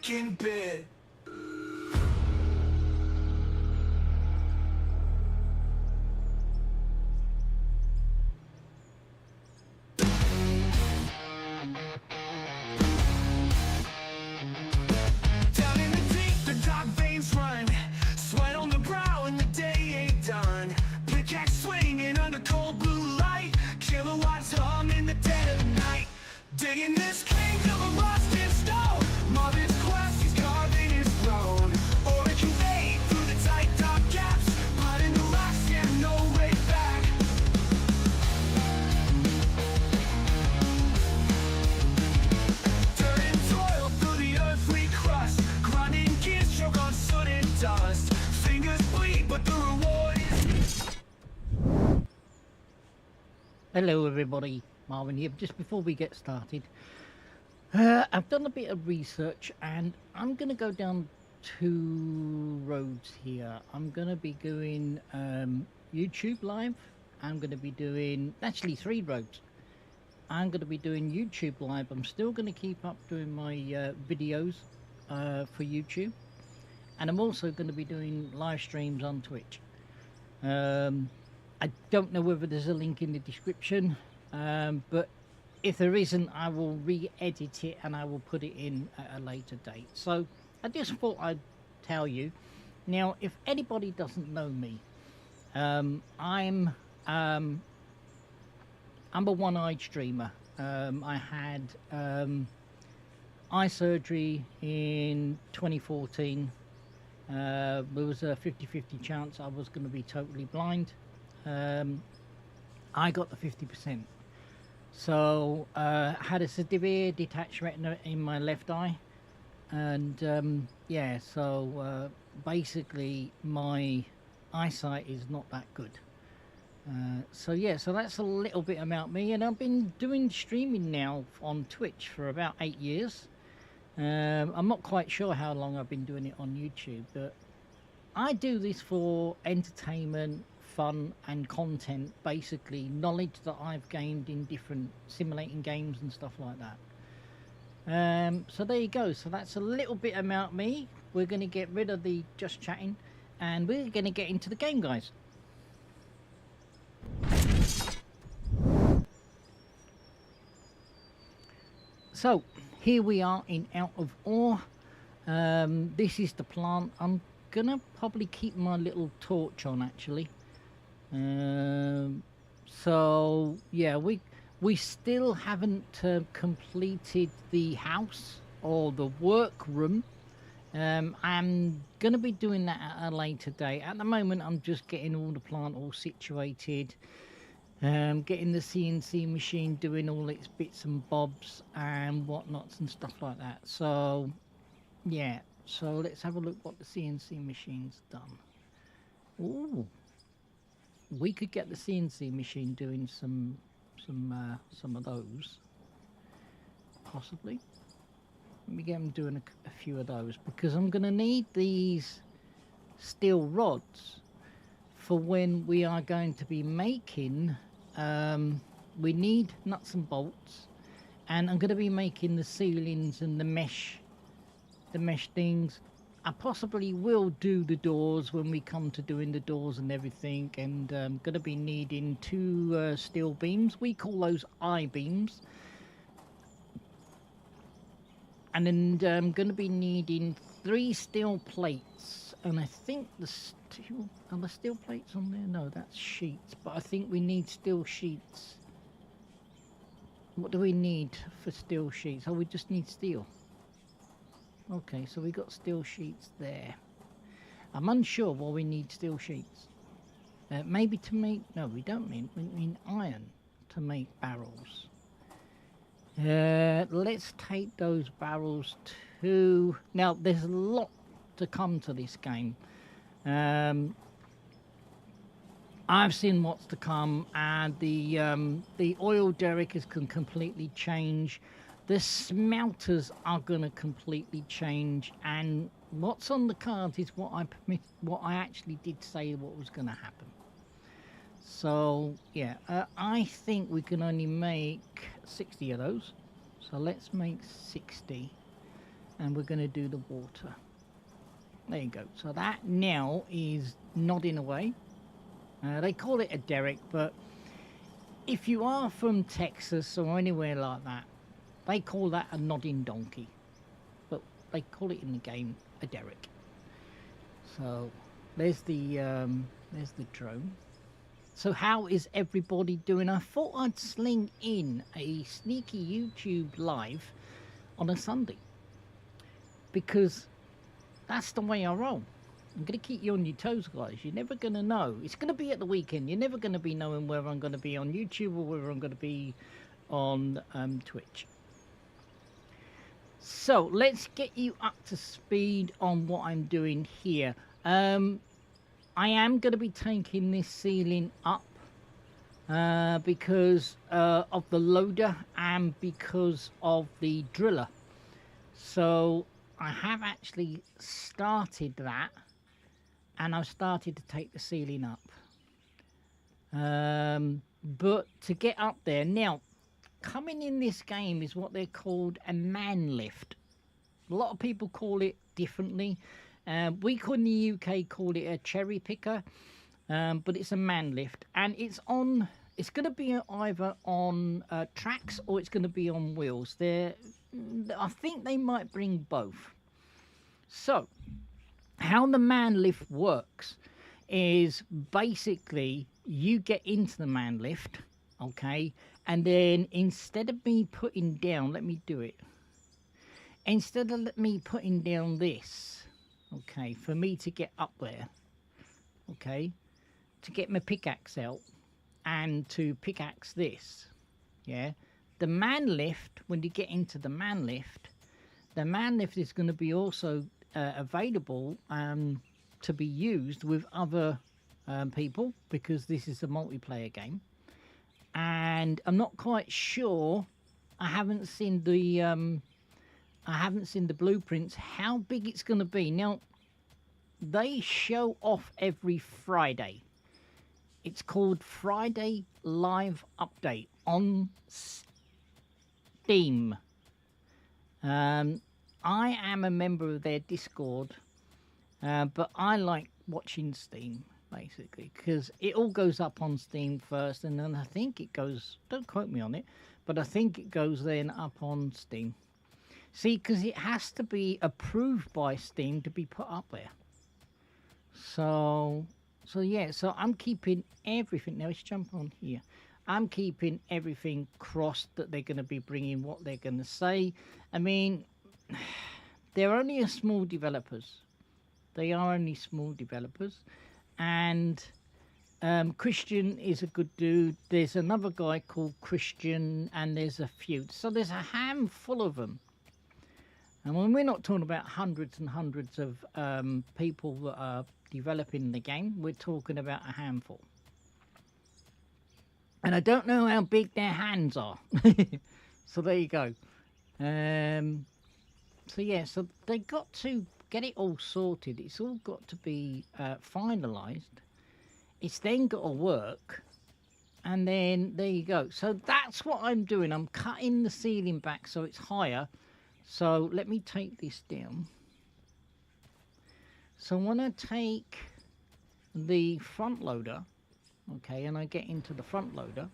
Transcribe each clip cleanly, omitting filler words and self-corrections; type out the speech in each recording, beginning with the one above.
in bed. Down in the deep, the dark veins run. Sweat on the brow and the day ain't done. Pickaxe swinging under cold blue light. Kilowatts hum in the dead of night. Digging this kingdom of rust and stone. Marvin's quest, he's carving his throne. Or it conveyed through the tight dark gaps. Blood in the rocks and no way back. Turning toil through the earthly crust. Grinding gears choke on soot and dust. Fingers bleed but the reward is... Hello everybody, Marvin here. Just before we get started, I've done a bit of research and I'm going to go down 2 roads here. I'm going to be doing YouTube live. I'm going to be doing, actually 3 roads. I'm going to be doing YouTube live. I'm still going to keep up doing my videos for YouTube. And I'm also going to be doing live streams on Twitch. I don't know whether there's a link in the description, but if there isn't, I will re-edit it and I will put it in at a later date. So I just thought I'd tell you. Now, if anybody doesn't know me, I'm a one-eyed streamer. I had eye surgery in 2014. There was a 50-50 chance I was going to be totally blind. I got the 50%. So had a severe detached retina in my left eye, and yeah, so basically my eyesight is not that good. So yeah, so that's a little bit about me, and I've been doing streaming now on Twitch for about 8 years. I'm not quite sure how long I've been doing it on YouTube, but I do this for entertainment, fun and content, basically knowledge that I've gained in different simulating games and stuff like that. So there you go. So that's a little bit about me. We're going to get rid of the just chatting and we're going to get into the game, guys. So here we are in Out of ORE. This is the plant. I'm gonna probably keep my little torch on actually. So yeah, we still haven't completed the house or the workroom. I'm gonna be doing that at a later date. At the moment I'm just getting all the plant all situated, getting the CNC machine doing all its bits and bobs and whatnots and stuff like that. So yeah, so let's have a look what the CNC machine's done. Ooh, we could get the CNC machine doing some of those, possibly. Let me get them doing a few of those, because I'm going to need these steel rods for when we are going to be making, we need nuts and bolts, and I'm going to be making the ceilings and the mesh things. I possibly will do the doors when we come to doing the doors and everything, and I'm going to be needing 2 steel beams. We call those I-beams. And then I'm going to be needing 3 steel plates, and I think the steel, are the steel plates on there? No, that's sheets, but I think we need steel sheets. What do we need for steel sheets? Oh, we just need steel. Okay, so we got steel sheets there. I'm unsure why we need steel sheets. Maybe to make, no, we don't mean, we mean iron to make barrels. Let's take those barrels to, now there's a lot to come to this game. I've seen what's to come, and the oil derrick can completely change. The smelters are going to completely change, and what's on the cards is what I actually did say what was going to happen. So yeah, I think we can only make 60 of those, so let's make 60. and we're going to do the water. There you go. So that now is nodding away. They call it a derrick, but if you are from Texas or anywhere like that, they call that a nodding donkey. But they call it in the game a derrick. So there's the drone. So how is everybody doing? I thought I'd sling in a sneaky YouTube live on a Sunday, because that's the way I roll. I'm going to keep you on your toes, guys. You're never going to know. It's going to be at the weekend. You're never going to be knowing whether I'm going to be on YouTube or whether I'm going to be on Twitch. So let's get you up to speed on what I'm doing here. I am going to be taking this ceiling up because of the loader and because of the driller. So I have actually started that, and I've started to take the ceiling up. But to get up there, now, coming in this game is what they're called a man lift. A lot of people call it differently. We in the UK call it a cherry picker, but it's a man lift, and it's going to be either on tracks or it's going to be on wheels. I think they might bring both. So how the man lift works is basically you get into the man lift, okay, and then instead of me putting down, let me do it. Instead of me putting down this, okay, for me to get up there, okay, to get my pickaxe out and to pickaxe this, yeah, the man lift, when you get into the man lift is going to be also available to be used with other people, because this is a multiplayer game. And I'm not quite sure, I haven't seen the blueprints, how big it's going to be. Now, they show off every Friday. It's called Friday Live Update on Steam. I am a member of their Discord, but I like watching Steam, basically, because it all goes up on Steam first, and then I think it goes, don't quote me on it, but I think it goes then up on Steam. See, because it has to be approved by Steam to be put up there. So yeah, so I'm keeping everything. Now let's jump on here. I'm keeping everything crossed that they're going to be bringing what they're going to say. I mean, they're only a small developers. They are only small developers. And Christian is a good dude. There's another guy called Christian, and there's a few. So there's a handful of them. And when we're not talking about hundreds and hundreds of people that are developing the game, we're talking about a handful. And I don't know how big their hands are. So there you go. So yeah, so they got to get it all sorted. It's all got to be finalised. It's then got to work. And then there you go. So that's what I'm doing. I'm cutting the ceiling back so it's higher. So let me take this down. So when I take the front loader, okay, and I get into the front loader,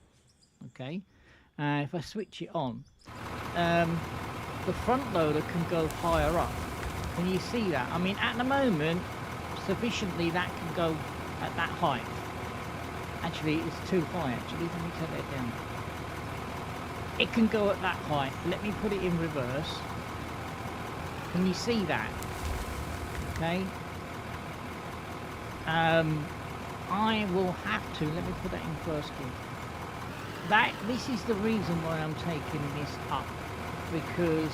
okay, if I switch it on, the front loader can go higher up. Can you see that? I mean, at the moment, sufficiently that can go at that height. Actually, it's too high, actually. Let me take that down. It can go at that height. Let me put it in reverse. Can you see that? Okay. I will have to, let me put that in first gear. This is the reason why I'm taking this up, because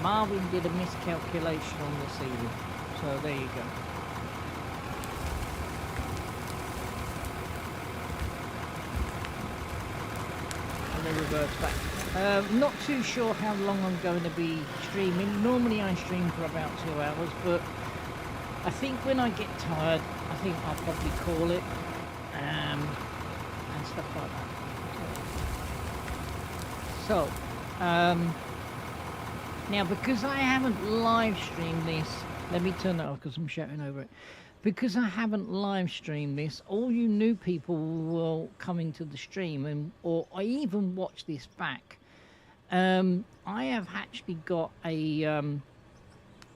Marvin did a miscalculation on the ceiling. So there you go. And then reverse back. Not too sure how long I'm going to be streaming. Normally I stream for about 2 hours, but I think when I get tired, I think I'll probably call it, and stuff like that. So, Now, because I haven't live streamed this, let me turn that off because I'm shouting over it. Because I haven't live streamed this, all you new people will come into the stream and or I even watch this back. I have actually got a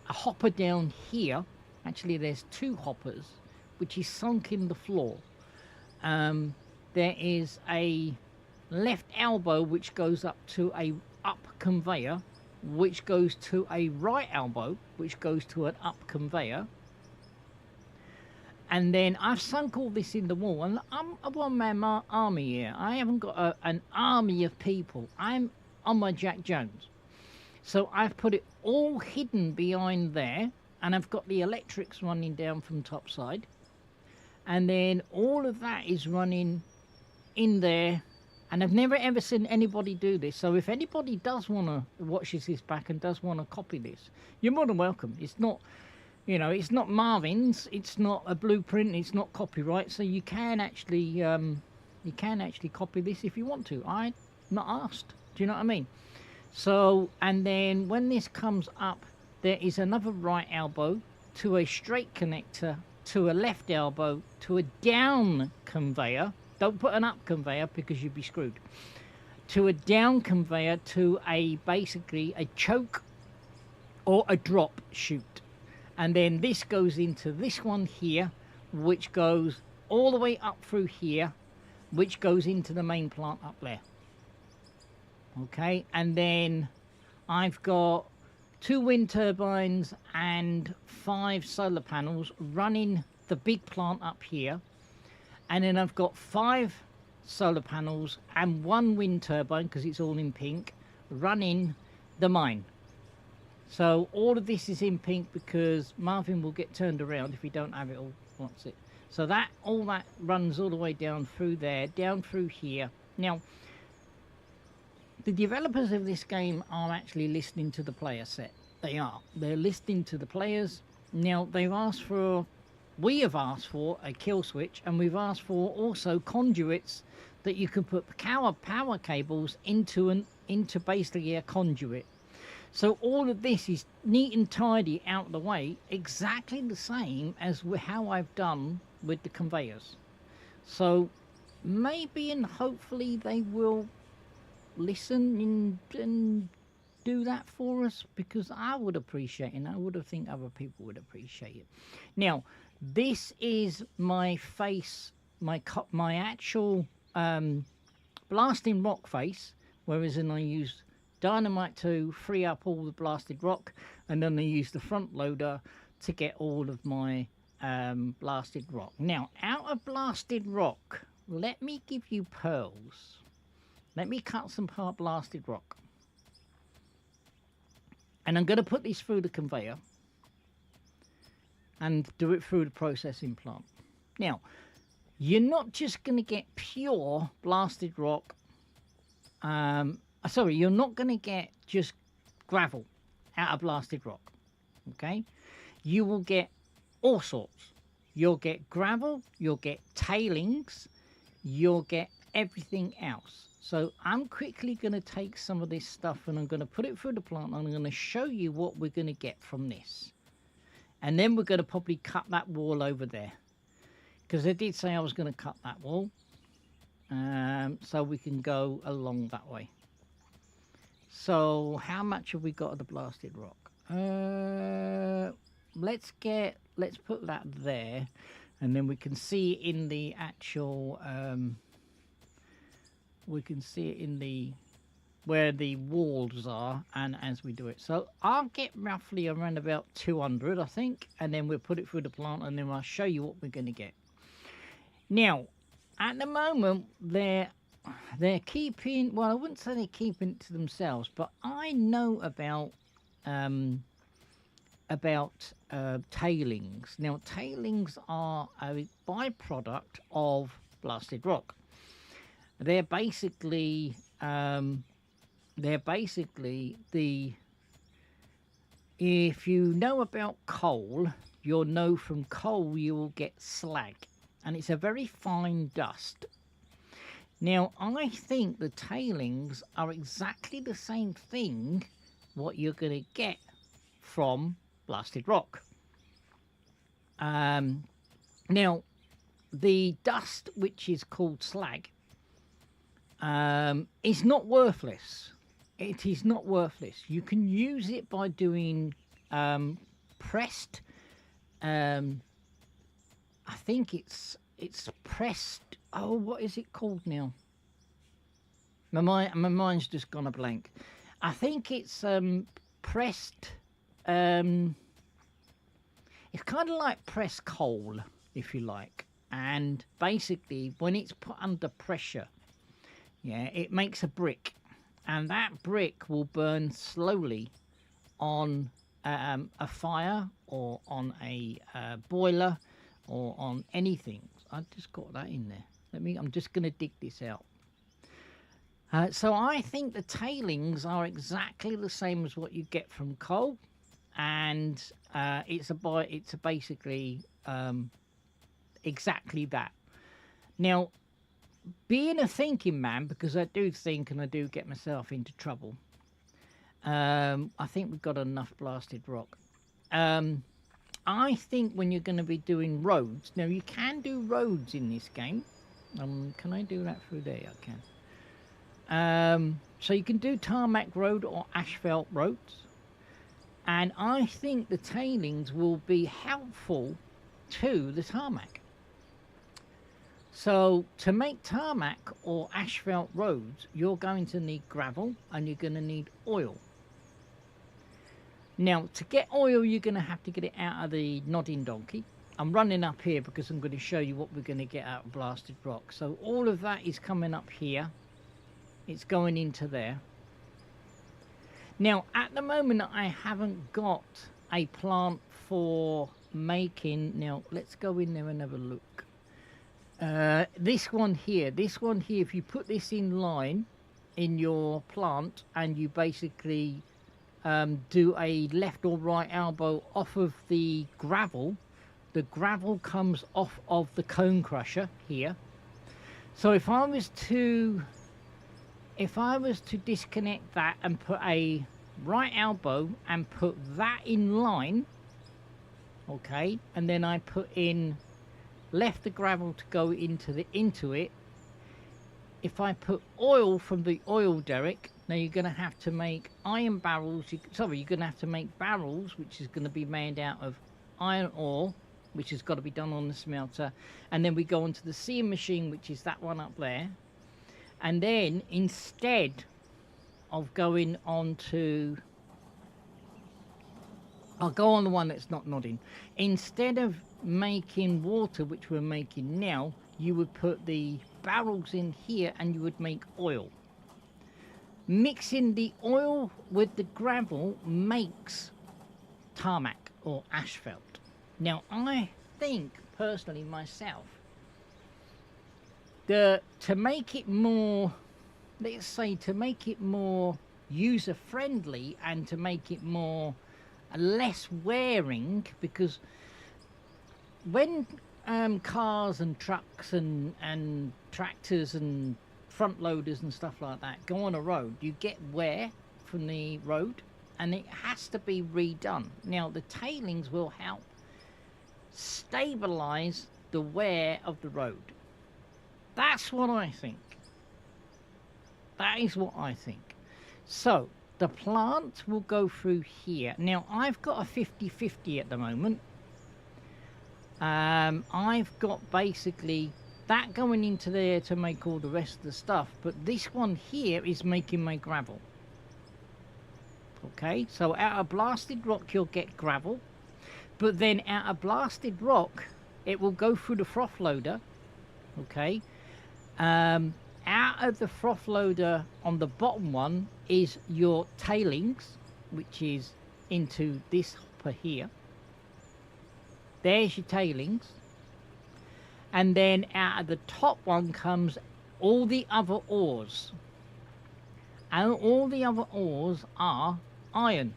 hopper down here. Actually, there's two hoppers, which is sunk in the floor. There is a left elbow which goes up to a up conveyor, which goes to a right elbow, which goes to an up conveyor. And then I've sunk all this in the wall, and I'm a one-man army here. I haven't got an army of people. I'm on my Jack Jones. So I've put it all hidden behind there, and I've got the electrics running down from top side. And then all of that is running in there. And I've never ever seen anybody do this. So if anybody does want to watch this back and does want to copy this, you're more than welcome. It's not, you know, it's not Marvin's. It's not a blueprint. It's not copyright. So you can actually copy this if you want to. I'm not asked. Do you know what I mean? So, and then when this comes up, there is another right elbow to a straight connector, to a left elbow, to a down conveyor. Don't put an up conveyor because you'd be screwed. To a down conveyor, to a basically a choke or a drop chute. And then this goes into this one here, which goes all the way up through here, which goes into the main plant up there. Okay, and then I've got 2 wind turbines and 5 solar panels running the big plant up here. And then I've got 5 solar panels and 1 wind turbine, because it's all in pink, running the mine. So all of this is in pink because Marvin will get turned around if he don't have it all once it. So that all that runs all the way down through there, down through here. Now, the developers of this game are actually listening to the player set. They are. They're listening to the players. Now, they've asked for, we have asked for a kill switch, and we've asked for also conduits that you can put power cables into basically a conduit. So all of this is neat and tidy out of the way, exactly the same as how I've done with the conveyors. So maybe and hopefully they will listen and do that for us, because I would appreciate it, and I would think other people would appreciate it. Now, this is my face, my actual blasting rock face, whereas I use dynamite to free up all the blasted rock, and then I use the front loader to get all of my blasted rock. Now, out of blasted rock, let me give you pearls. Let me cut some part blasted rock. And I'm going to put this through the conveyor and do it through the processing plant. Now, you're not just going to get pure blasted rock. Sorry, you're not going to get just gravel out of blasted rock. Okay? You will get all sorts. You'll get gravel, you'll get tailings, you'll get everything else. So I'm quickly going to take some of this stuff and I'm going to put it through the plant, and I'm going to show you what we're going to get from this. And then we're going to probably cut that wall over there, because I did say I was going to cut that wall, so we can go along that way. So how much have we got of the blasted rock? Let's put that there, and then we can see in the actual we can see it in the where the walls are, and as we do it. So I'll get roughly around about 200, I think, and then we'll put it through the plant, and then I'll show you what we're going to get. Now, at the moment, they're keeping, well, I wouldn't say they're keeping it to themselves, but I know about tailings. Now, tailings are a byproduct of blasted rock. They're basically the, if you know about coal, you'll know from coal you will get slag, and it's a very fine dust. Now, I think the tailings are exactly the same thing what you're going to get from blasted rock. Now, the dust, which is called slag, is not worthless. It is not worthless. You can use it by doing pressed. I think it's pressed. Oh, what is it called now? My mind's just gone a blank. I think it's pressed. It's kind of like pressed coal, if you like. And basically, when it's put under pressure, yeah, it makes a brick, and that brick will burn slowly on a fire or on a boiler or on anything. I just got that in there. I'm just going to dig this out. So I think the tailings are exactly the same as what you get from coal, and it's basically exactly that. Now, being a thinking man, because I do think and I do get myself into trouble, I think we've got enough blasted rock. I think when you're going to be doing roads, now you can do roads in this game. Can I do that through there? I can. So you can do tarmac road or asphalt roads. And I think the tailings will be helpful to the tarmac. So to make tarmac or asphalt roads, you're going to need gravel and you're going to need oil. Now, to get oil, you're going to have to get it out of the nodding donkey. I'm running up here because I'm going to show you what we're going to get out of blasted rock. So all of that is coming up here. It's going into there. Now, at the moment, I haven't got a plant for making... Now, let's go in there and have a look. This one here, if you put this in line in your plant and you basically do a left or right elbow off of the gravel comes off of the cone crusher here. So if I was to disconnect that and put a right elbow and put that in line, okay, and then I put in left the gravel to go into it. If I put oil from the oil derrick, now you're going to have to make iron barrels. You're going to have to make barrels, which is going to be made out of iron ore, which has got to be done on the smelter. And then we go onto the seam machine, which is that one up there. And then instead of going on to... I'll go on the one that's not nodding. Instead of making water, which we're making now, you would put the barrels in here and you would make oil. Mixing the oil with the gravel makes tarmac or asphalt. Now, I think personally myself, to make it more, let's say, to make it more user friendly and to make it more less wearing, because when cars and trucks and tractors and front loaders and stuff like that go on a road, you get wear from the road and it has to be redone. Now the tailings will help stabilize the wear of the road. That's what I think. That is what I think. So the plant will go through here. Now I've got a 50-50 at the moment. I've got basically that going into there to make all the rest of the stuff, but this one here is making my gravel. Okay, so out of blasted rock you'll get gravel, but then out of blasted rock it will go through the froth loader. Okay, out of the froth loader on the bottom one is your tailings, which is into this hopper here. There's your tailings. And then out of the top one comes all the other ores. And all the other ores are iron,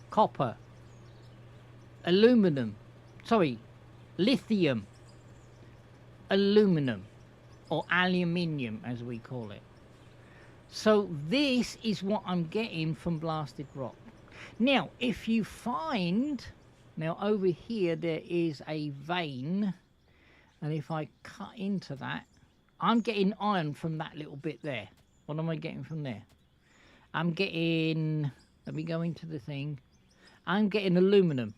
copper, lithium, aluminum, or aluminium as we call it. So this is what I'm getting from blasted rock. Now, if you find, now over here there is a vein, and if I cut into that, I'm getting iron from that little bit there. What am I getting from there? I'm getting, let me go into the thing, I'm getting aluminum.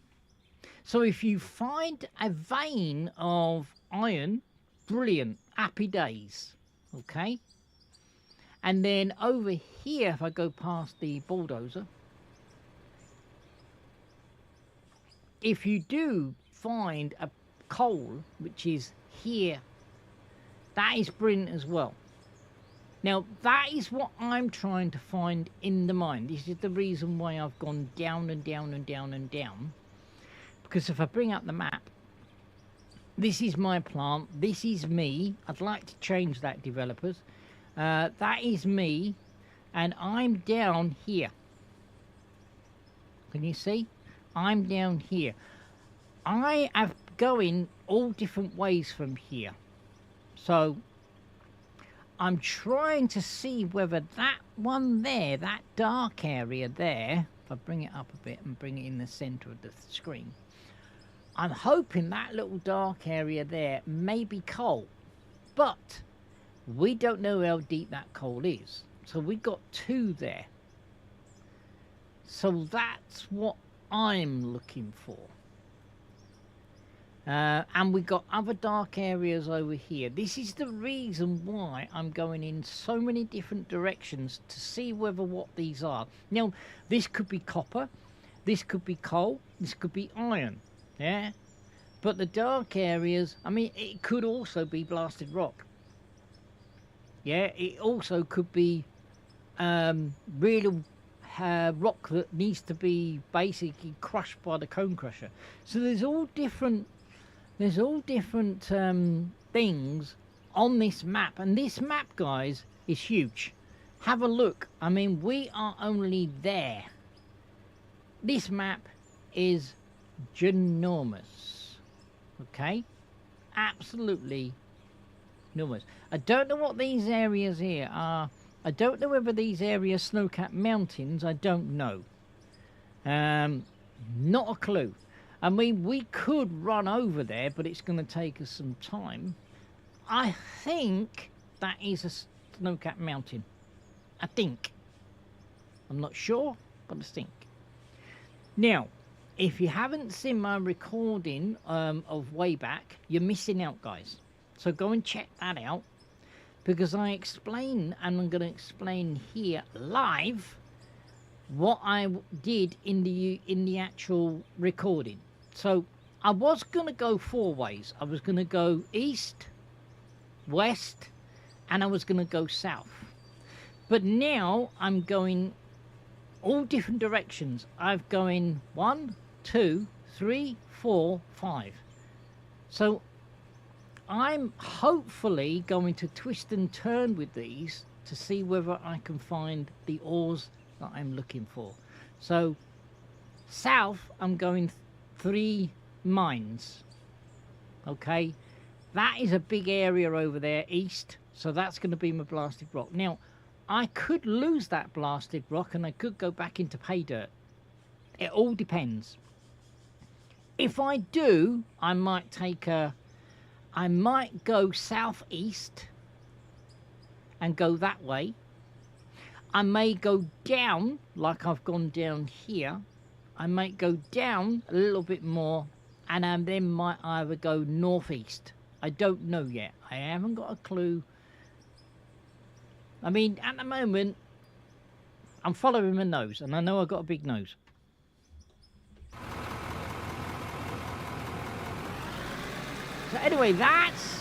So if you find a vein of iron, brilliant, happy days, okay? And then over here, if I go past the bulldozer, if you do find a coal, which is here, that is brilliant as well. Now, that is what I'm trying to find in the mine. This is the reason why I've gone down and down and down and down. Because if I bring up the map, this is my plant, this is me. I'd like to change that, developers. That is me, and I'm down here. Can you see? I'm down here. I am going all different ways from here. So I'm trying to see whether that one there, that dark area there, if I bring it up a bit and bring it in the center of the screen, I'm hoping that little dark area there may be coal, but we don't know how deep that coal is. So we got 2 there. So that's what I'm looking for. And we got other dark areas over here. This is the reason why I'm going in so many different directions to see whether what these are. Now, this could be copper, this could be coal, this could be iron, yeah? But the dark areas, I mean, it could also be blasted rock. Yeah, it also could be real rock that needs to be basically crushed by the cone crusher. So there's all different things on this map, and this map, guys, is huge. Have a look. I mean, we are only there. This map is ginormous. Okay, absolutely enormous. I don't know what these areas here are. I don't know whether these areas snow-capped mountains. I don't know. Not a clue. I mean, we could run over there, but it's going to take us some time. I think that is a snow-capped mountain. I think. I'm not sure, but I think. Now, if you haven't seen my recording of way back, you're missing out, guys. So go and check that out, because I explain, and I'm going to explain here live what I did in the actual recording. So I was going to go 4 ways. I was going to go east, west, and I was going to go south. But now I'm going all different directions. I'm going 1, 2, 3, 4, 5. So I'm hopefully going to twist and turn with these to see whether I can find the ores that I'm looking for. So south, I'm going 3 mines. Okay, that is a big area over there. East, so that's going to be my blasted rock. Now, I could lose that blasted rock and I could go back into pay dirt. It all depends. If I do, I might go southeast and go that way. I may go down like I've gone down here. I might go down a little bit more, and I then might either go northeast. I don't know yet. I haven't got a clue. I mean, at the moment, I'm following my nose, and I know I've got a big nose. So anyway, that's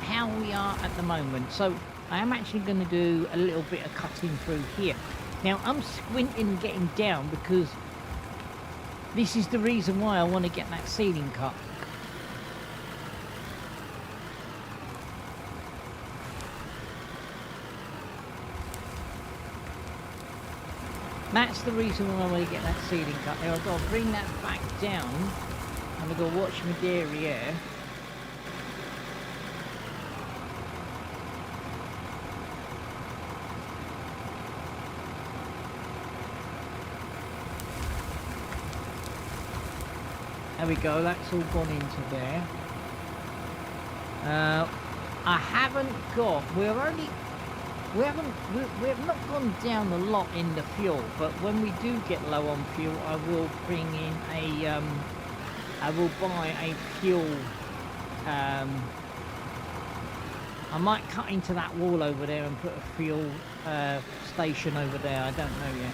how we are at the moment. So I am actually going to do a little bit of cutting through here. Now I'm squinting getting down because this is the reason why I want to get that ceiling cut. That's the reason why I want to get that ceiling cut. Now I've got to bring that back down. I'm going to go watch my derriere. There we go, that's all gone into there. I haven't got, we have not gone down a lot in the fuel, but when we do get low on fuel, I will bring in a, I will buy a fuel, I might cut into that wall over there and put a fuel station over there, I don't know yet.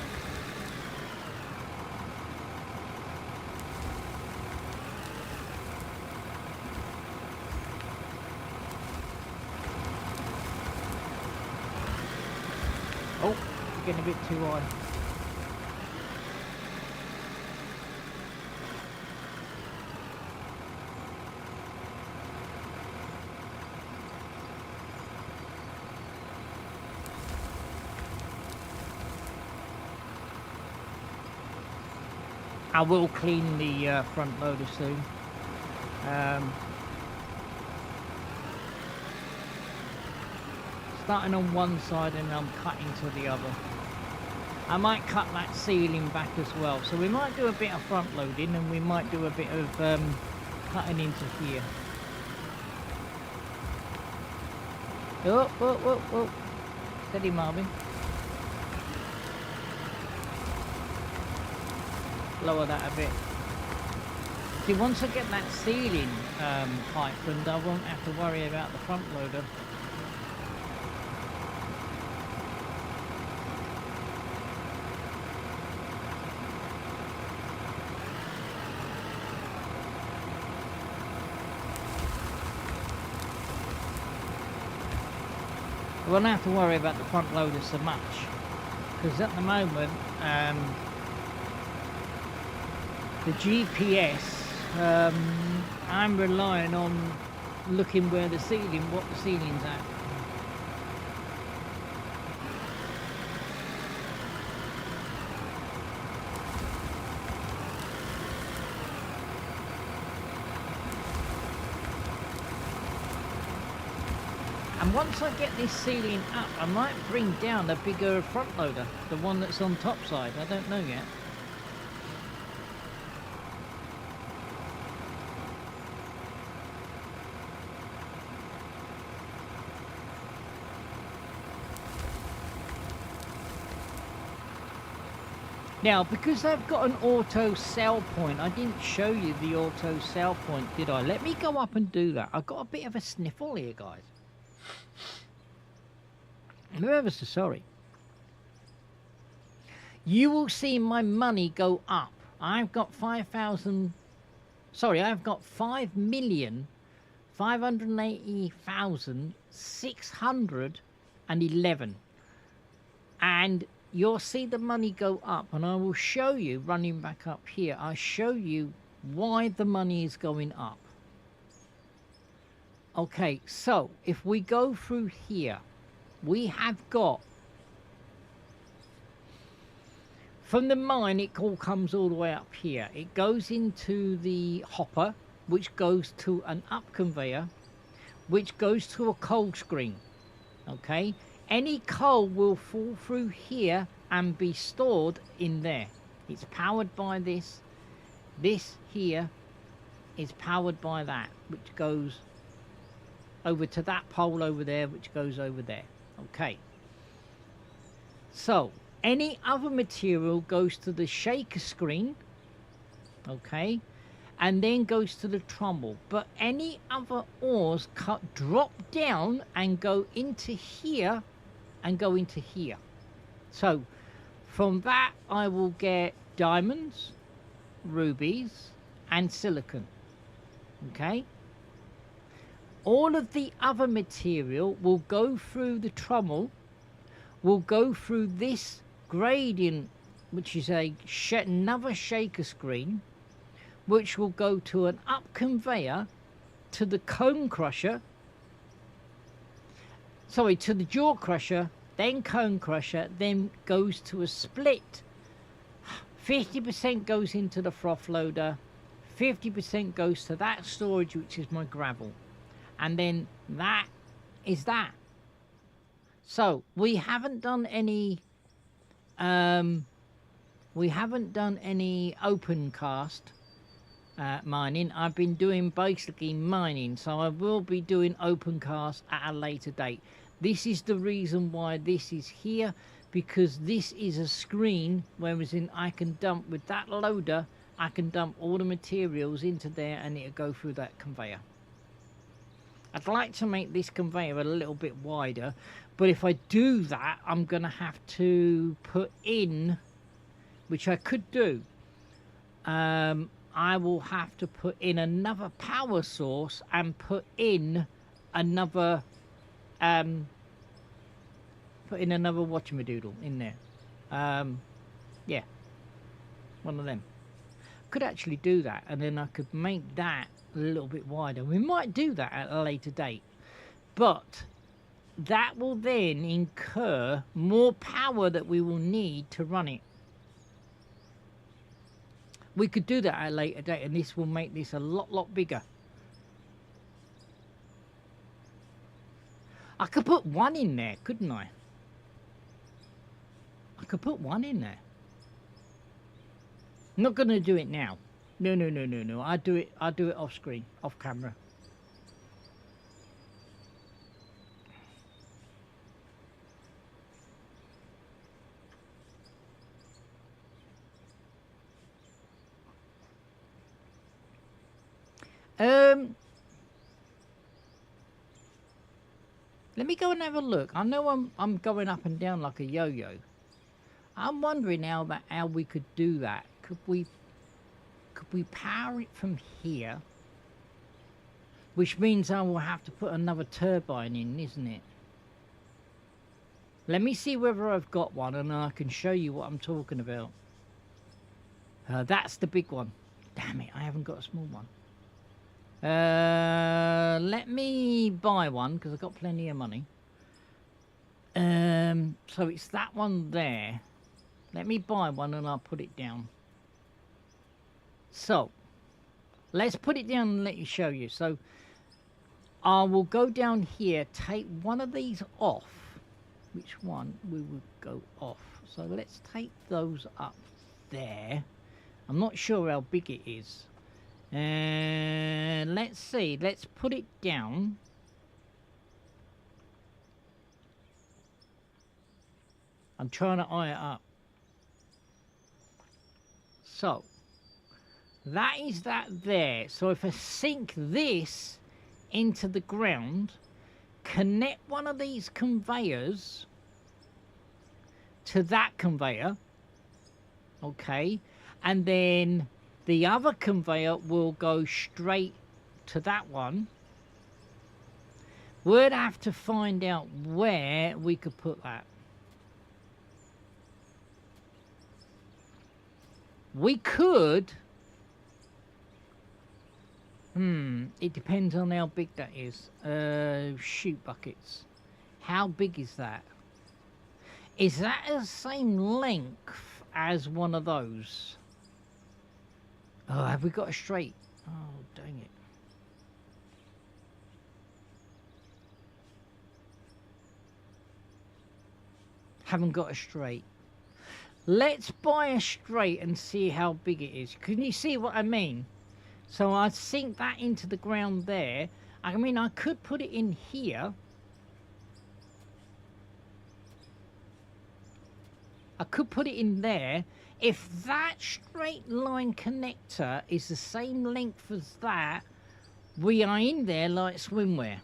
Oh, getting a bit too high. I will clean the front loader soon. Starting on one side and I'm cutting to the other. I might cut that ceiling back as well. So we might do a bit of front loading and we might do a bit of cutting into here. Oh, oh, oh, oh. Steady, Marvin. Lower that a bit. See, once I get that ceiling heightened, I won't have to worry about the front loader. I won't have to worry about the front loader so much, because at the moment the GPS, I'm relying on looking where the ceiling, what the ceiling's at. And once I get this ceiling up, I might bring down a bigger front loader, the one that's on top side. I don't know yet. Now, because I've got an auto sell point, I didn't show you the auto sell point, did I? Let me go up and do that. I've got a bit of a sniffle here, guys. I'm ever so sorry. You will see my money go up. I've got 5,000. Sorry, I've got 5,580,611, and you'll see the money go up. And I will show you, running back up here, I'll show you why the money is going up. Okay, so if we go through here, we have got, from the mine, it all comes all the way up here. It goes into the hopper, which goes to an up conveyor, which goes to a coal screen. Okay, any coal will fall through here and be stored in there. It's powered by this. This here is powered by that, which goes over to that pole over there, which goes over there. Okay, so any other material goes to the shaker screen, okay, and then goes to the trommel. But any other ores drop down and go into here and go into here. So from that I will get diamonds, rubies and silicon. Okay, all of the other material will go through the trommel, will go through this gradient, which is another shaker screen, which will go to an up conveyor to the cone crusher, sorry, to the jaw crusher, then cone crusher, then goes to a split. 50% goes into the froth loader, 50% goes to that storage, which is my gravel. And then that is that. So we haven't done any open cast mining. I've been doing basically mining, so I will be doing open cast at a later date. This is the reason why this is here, because this is a screen, whereas I can dump with that loader, I can dump all the materials into there and it'll go through that conveyor. I'd like to make this conveyor a little bit wider, but if I do that, I'm going to have to put in, which I could do, I will have to put in another power source and put in another whatchamadoodle in there. Yeah, one of them. Could actually do that, and then I could make that a little bit wider. We might do that at a later date, but that will then incur more power that we will need to run it. We could do that at a later date, and this will make this a lot bigger. I could put one in there, couldn't I? I could put one in there. I'm not going to do it now. No. I'll do it off screen, off camera. Let me go and have a look. I know I'm going up and down like a yo-yo. I'm wondering how we could do that. Could we power it from here? Which means I will have to put another turbine in, isn't it? Let me see whether I've got one, and I can show you what I'm talking about. That's the big one. Damn it, I haven't got a small one. Let me buy one, because I've got plenty of money. So it's that one there. Let me buy one and I'll put it down. So, let's put it down and let you show you. So, I will go down here, take one of these off. Which one we would go off? So, let's take those up there. I'm not sure how big it is. And let's see, let's put it down. I'm trying to eye it up. So, that is that there. So if I sink this into the ground, connect one of these conveyors to that conveyor, okay, and then the other conveyor will go straight to that one. We'd have to find out where we could put that. We could. It depends on how big that is. Shoot buckets. How big is that? Is that the same length as one of those? Oh, have we got a straight? Oh, dang it. Haven't got a straight. Let's buy a straight and see how big it is. Can you see what I mean? So I sink that into the ground there. I mean, I could put it in here. I could put it in there. If that straight line connector is the same length as that, we are in there like swimwear.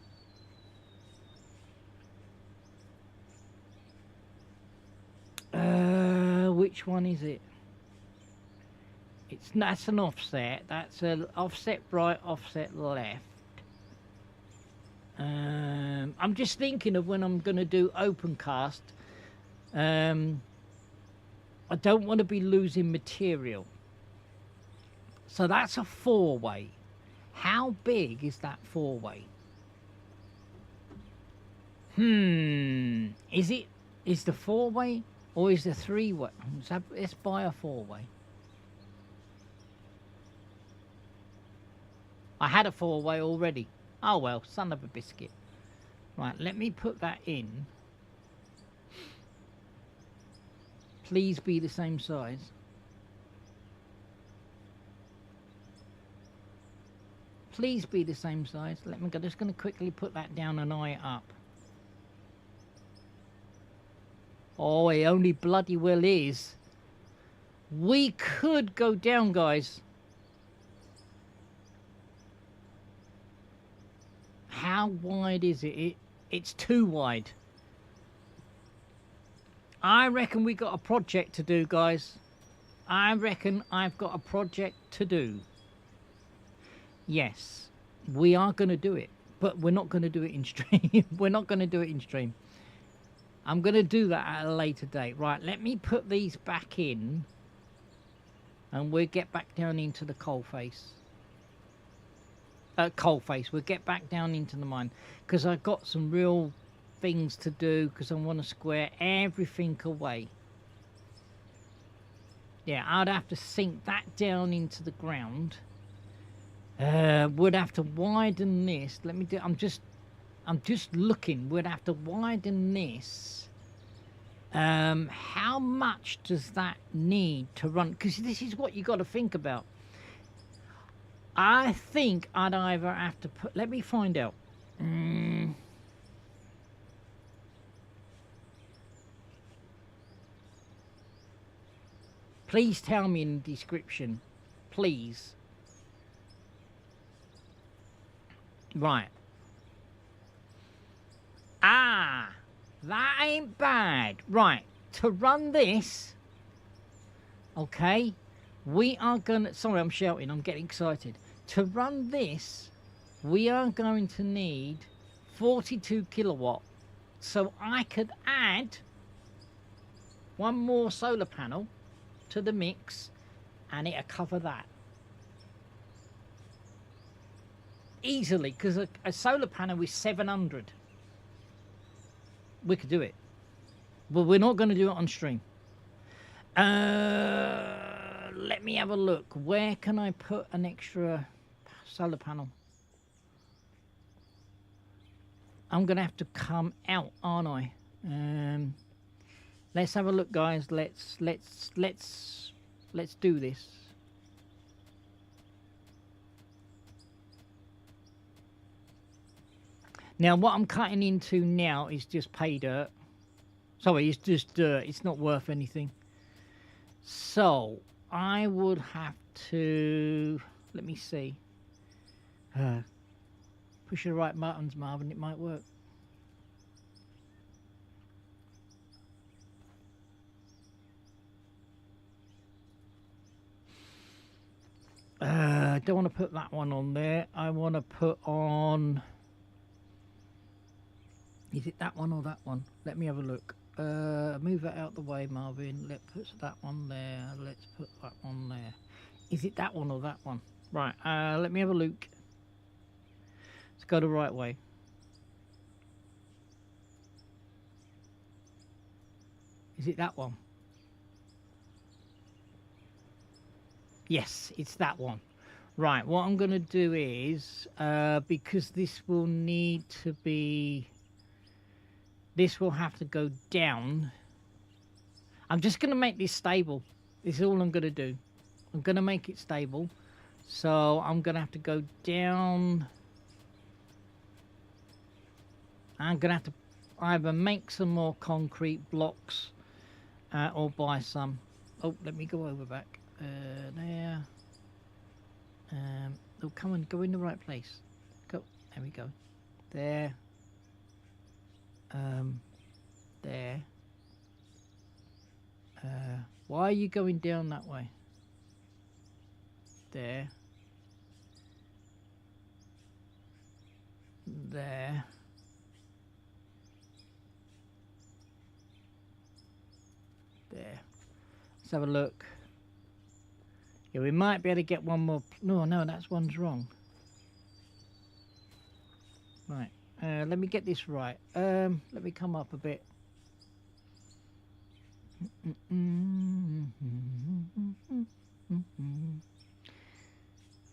Which one is it? That's an offset. That's an offset right, offset left. I'm just thinking of when I'm going to do open cast. I don't want to be losing material. So that's a 4-way. How big is that 4-way? Is the 4-way or is the 3-way? Let's buy a 4-way. I had a 4-way already. Oh well, son of a biscuit. Right, let me put that in. Please be the same size. please be the same size. Let me go. Just going to quickly put that down and eye it up. Oh, it only bloody well is. We could go down, guys. How wide is it? It's too wide. I reckon we got a project to do, guys. I reckon I've got a project to do. Yes, we are going to do it, but we're not going to do it in stream. We're not going to do it in stream. I'm going to do that at a later date. Right, let me put these back in, and we'll get back down into the coal face. We'll get back down into the mine, because I've got some real things to do, because I want to square everything away. Yeah, I'd have to sink that down into the ground. Would have to widen this. Let me do. I'm just looking. We'd have to widen this. How much does that need to run? Because this is what you got to think about. I think I'd either have to put. Let me find out. Please tell me in the description, please. Right. Ah, that ain't bad. Right, to run this, okay, we are gonna, sorry, I'm shouting, I'm getting excited. To run this, we are going to need 42 kilowatt. So I could add one more solar panel to the mix and it'll cover that. Easily, because a solar panel is 700. We could do it, but we're not going to do it on stream. Let me have a look. Where can I put an extra solar panel? I'm going to have to come out, aren't I? Let's have a look, guys. Let's do this. Now, what I'm cutting into now is just pay dirt. Sorry, it's just dirt. It's not worth anything. So, I would have to... Let me see. Push the right buttons, Marvin. It might work. I don't want to put that one on there. I want to put on... Is it that one or that one? Let me have a look. Move that out the way, Marvin. Let's put that one there. Let's put that one there. Is it that one or that one? Right, let me have a look. Let's go the right way. Is it that one? Yes, it's that one. Right, what I'm going to do is, because this will need to be... This will have to go down. I'm just going to make this stable. This is all I'm going to do. I'm going to make it stable. So I'm going to have to go down. I'm going to have to either make some more concrete blocks or buy some. Oh, let me go over back. There. Oh, come on, go in the right place. Go. There we go. There. There. Why are you going down that way? There. There. There. Let's have a look. Yeah, we might be able to get one more. No, that's one's wrong. Right. Let me get this right. Let me come up a bit.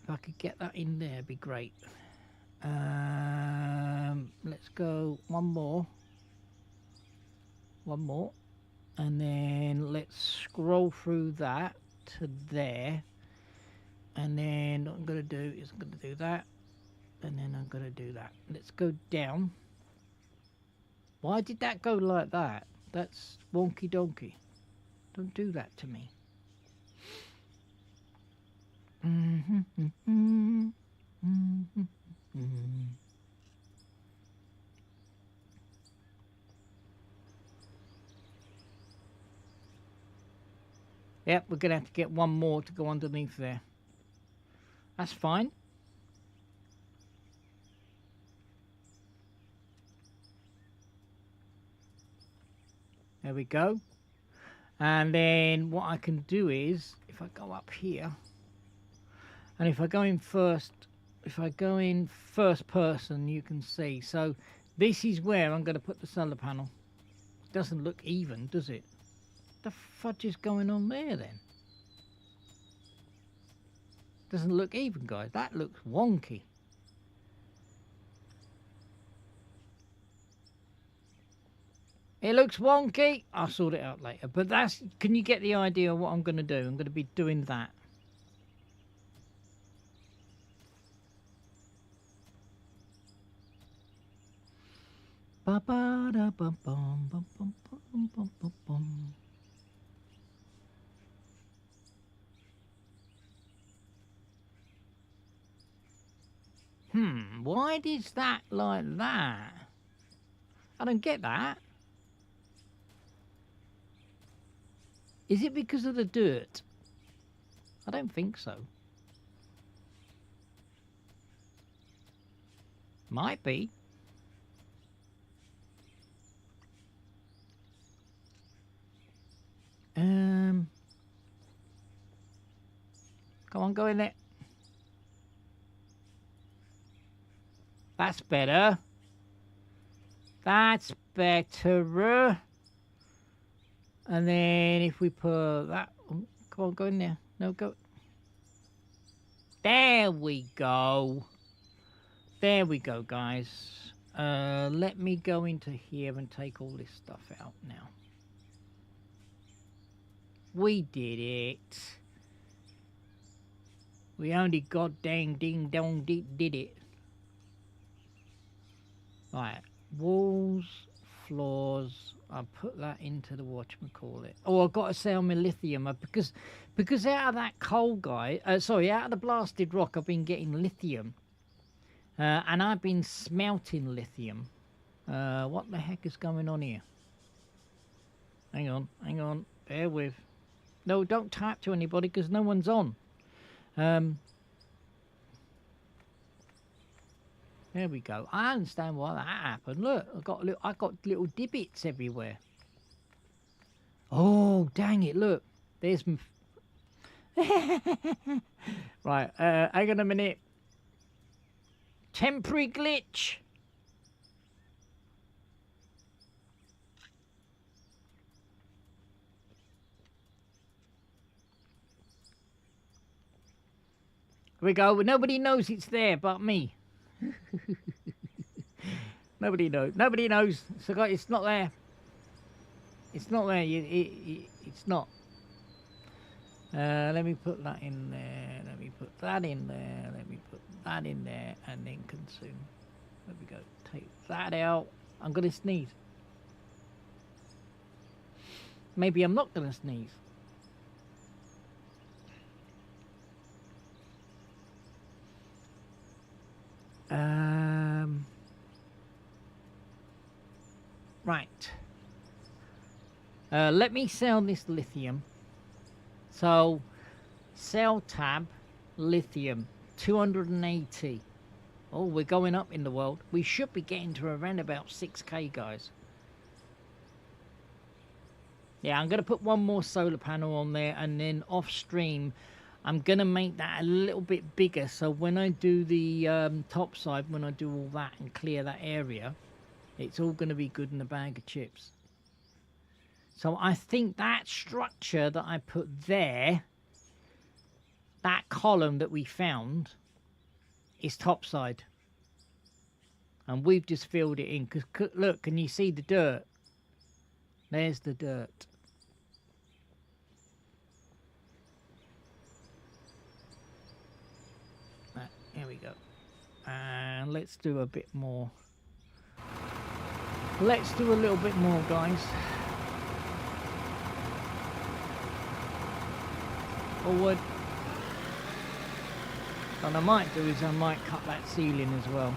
If I could get that in there, it'd be great. Let's go one more. One more. And then let's scroll through that to there. And then what I'm going to do is I'm going to do that. and then I'm gonna do that. Let's go down. Why did that go like that? That's wonky donkey. Don't do that to me. Yep, we're gonna have to get one more to go underneath there. That's fine. There we go. And then what I can do is, if I go up here, and if I go in first person, you can see. So this is where I'm going to put the solar panel. Doesn't look even, does it? The fudge is going on there then? Doesn't look even, guys. That looks wonky. It looks wonky. I'll sort it out later. But that's, can you get the idea of what I'm going to do? I'm going to be doing that. Ba ba da bum bum bum bum bum bum bum bum. Why is that like that? I don't get that. Is it because of the dirt? I don't think so. Might be. Come on, go in there. That's better. That's better. And then if we put that, oh, come on, go in there. No, go. There we go. There we go, guys. Let me go into here and take all this stuff out now. We did it. We only god dang ding dong did it. Right, walls, floors. I'll put that into the whatchamacallit. Oh, I've got to sell my lithium because out of that coal guy, sorry, out of the blasted rock, I've been getting lithium, and I've been smelting lithium. What the heck is going on here? Hang on, bear with. No, don't type to anybody because no one's on. There we go. I understand why that happened. Look, I got little divots everywhere. Oh, dang it! Look, there's. Right, hang on a minute. Temporary glitch. Here we go. Nobody knows it's there but me. Nobody knows. Nobody knows. So, guys, it's not there. It's not there. It's not. Let me put that in there. Let me put that in there. Let me put that in there, and then consume. There we go. Take that out. I'm gonna sneeze. Maybe I'm not gonna sneeze. Right. Let me sell this lithium. So, sell tab, lithium, 280. Oh, we're going up in the world. We should be getting to around about 6k, guys. Yeah, I'm going to put one more solar panel on there, and then off stream, I'm going to make that a little bit bigger. So when I do the top side, when I do all that and clear that area, it's all going to be good in a bag of chips. So I think that structure that I put there, that column that we found, is topside. And we've just filled it in. Because look, can you see the dirt? There's the dirt. Right, here we go. And let's do a bit more. Let's do a little bit more, guys. Forward. What I might do is I might cut that ceiling as well.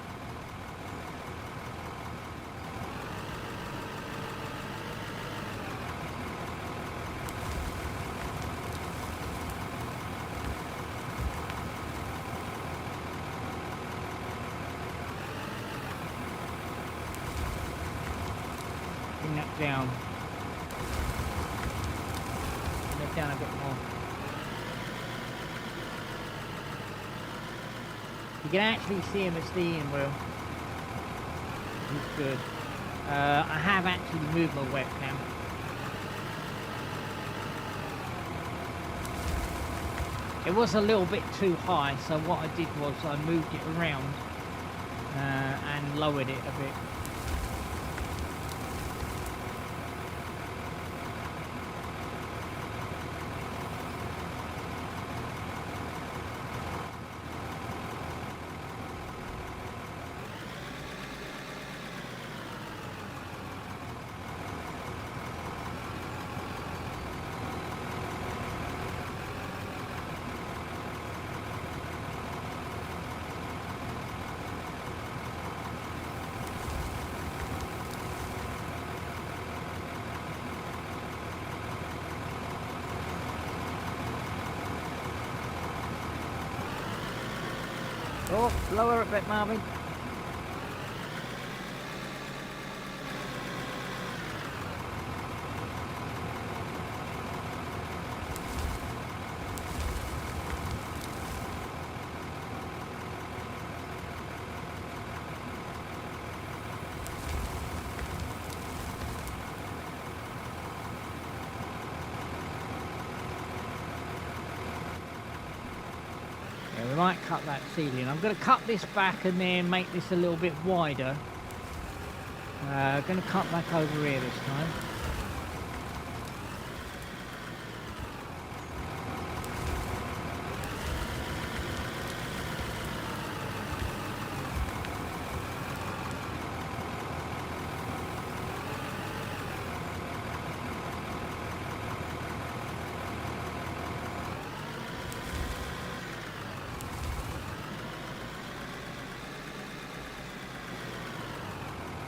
Bring that down. Bring it down a bit more. You can actually see him at steering wheel. He's good. I have actually moved my webcam. It was a little bit too high, so what I did was I moved it around and lowered it a bit. Oh, lower a bit, Marvin. We might cut that ceiling. I'm going to cut this back and then make this a little bit wider. Going to cut back over here this time.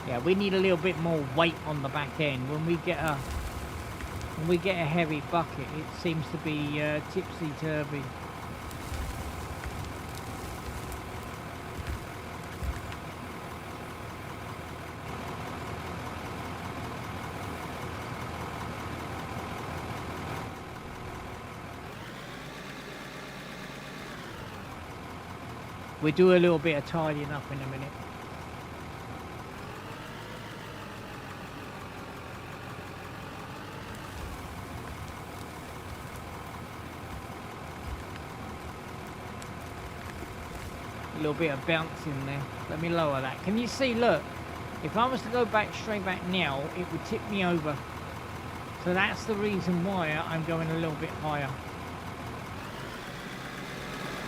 Yeah, we need a little bit more weight on the back end. When we get a heavy bucket, it seems to be tipsy-turvy. We'll do a little bit of tidying up in a minute. A little bit of bounce in there. Let me lower that. Can you see, look, if I was to go back straight back now, it would tip me over. So that's the reason why I'm going a little bit higher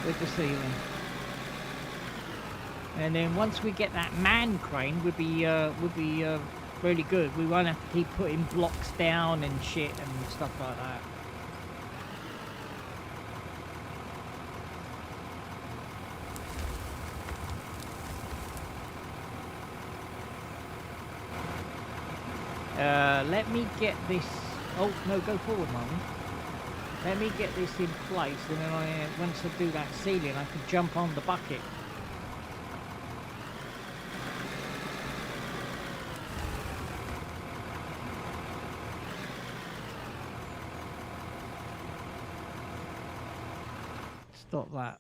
with the ceiling. And then once we get that man crane, would be really good. We won't have to keep putting blocks down and shit and stuff like that. Let me get this. Oh no, go forward, Marvin. Let me get this in place, and then once I do that ceiling, I can jump on the bucket. Stop that.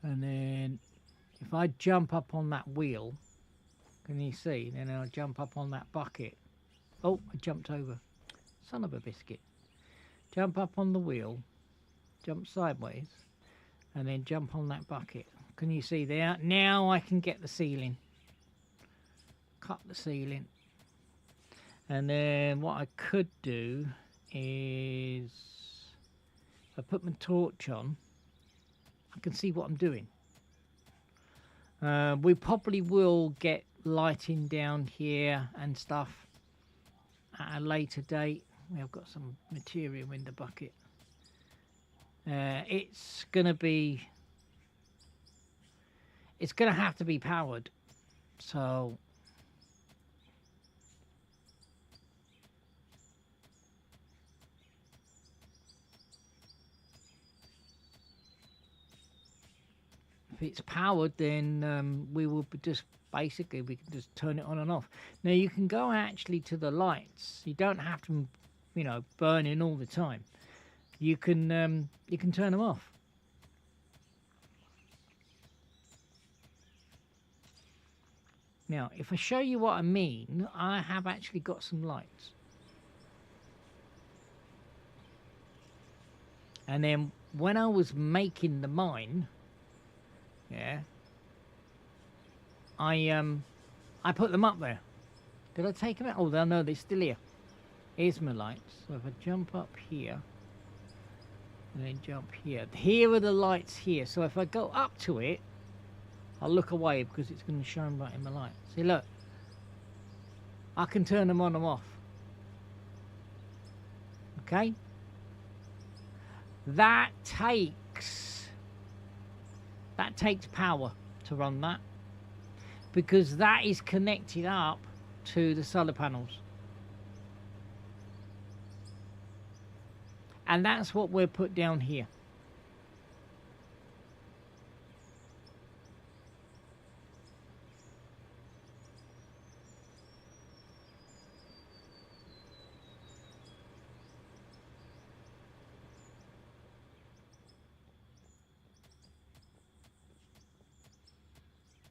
And then if I jump up on that wheel, can you see? Then I'll jump up on that bucket. Oh, I jumped over. Son of a biscuit. Jump up on the wheel, jump sideways, and then jump on that bucket. Can you see there? Now I can get the ceiling. Cut the ceiling. And then what I could do is, if I put my torch on, I can see what I'm doing. We probably will get lighting down here and stuff at a later date. We have got some material in the bucket. It's gonna have to be powered. So if it's powered, then we will just basically we can just turn it on and off. Now you can go actually to the lights. You don't have to, you know, burning all the time. You can turn them off. Now, if I show you what I mean, I have actually got some lights. And then when I was making the mine, yeah, I put them up there. Did I take them out? Oh, no, they're still here. Here's my lights. So if I jump up here, and then jump here. Here are the lights here. So if I go up to it, I'll look away because it's going to shine right in my light. See, look. I can turn them on and off. Okay? That takes power to run that, because that is connected up to the solar panels. And that's what we'll put down here.